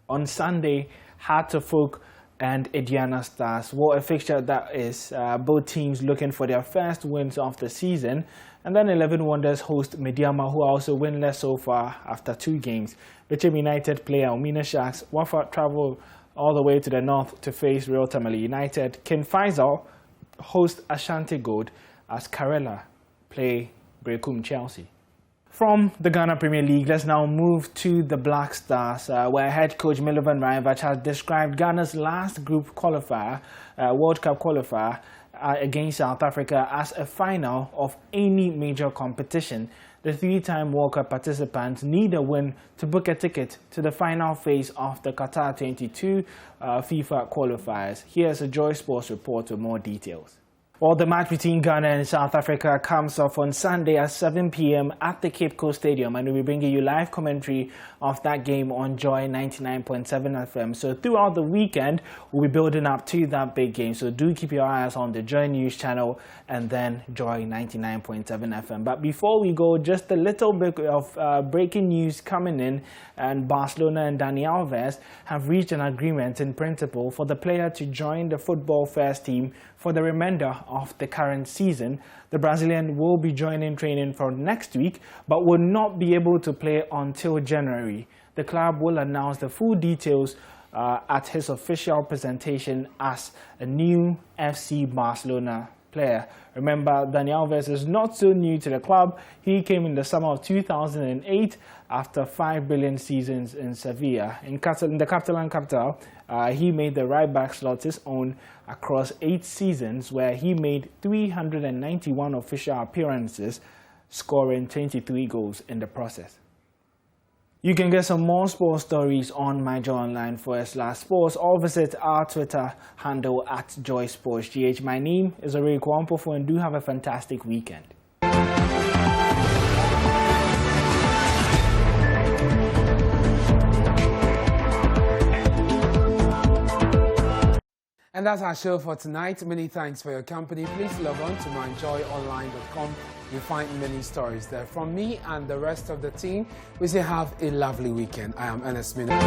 On Sunday, Heart of Folk and Ediana Stars. What a fixture that is. Both teams looking for their first wins of the season. And then 11 Wonders host Mediama, who are also winless so far after 2 games. Bechem United play Omina Sharks. Wafa travel all the way to the north to face Real Tamale United. Ken Faisal host Ashanti Gold as Karela play Brekum Chelsea. From the Ghana Premier League, let's now move to the Black Stars, where head coach Milovan Rajavac has described Ghana's last group qualifier, World Cup qualifier, against South Africa as a final of any major competition. The 3-time World Cup participants need a win to book a ticket to the final phase of the Qatar 22 FIFA qualifiers. Here's a Joy Sports report with more details. Well, the match between Ghana and South Africa comes off on Sunday at 7 p.m. at the Cape Coast Stadium, and we'll be bringing you live commentary of that game on Joy 99.7 FM. So throughout the weekend, we'll be building up to that big game. So do keep your eyes on the Joy News channel and then Joy 99.7 FM. But before we go, just a little bit of breaking news coming in, and Barcelona and Dani Alves have reached an agreement in principle for the player to join the football first team for the remainder of the current season. The Brazilian will be joining training for next week, but will not be able to play until January. The club will announce the full details at his official presentation as a new FC Barcelona player. Remember, Dani Alves is not so new to the club. He came in the summer of 2008 after 5 billion seasons in Sevilla. In the Catalan capital, he made the right-back slot his own across 8 seasons, where he made 391 official appearances, scoring 23 goals in the process. You can get some more sports stories on myjoyonline.com/sports, or visit our Twitter handle at JoySportsGH. My name is Ore Kwampofo, and do have a fantastic weekend. And that's our show for tonight. Many thanks for your company. Please log on to myjoyonline.com. You'll find many stories there. From me and the rest of the team, we say have a lovely weekend. I am Ernest Mino.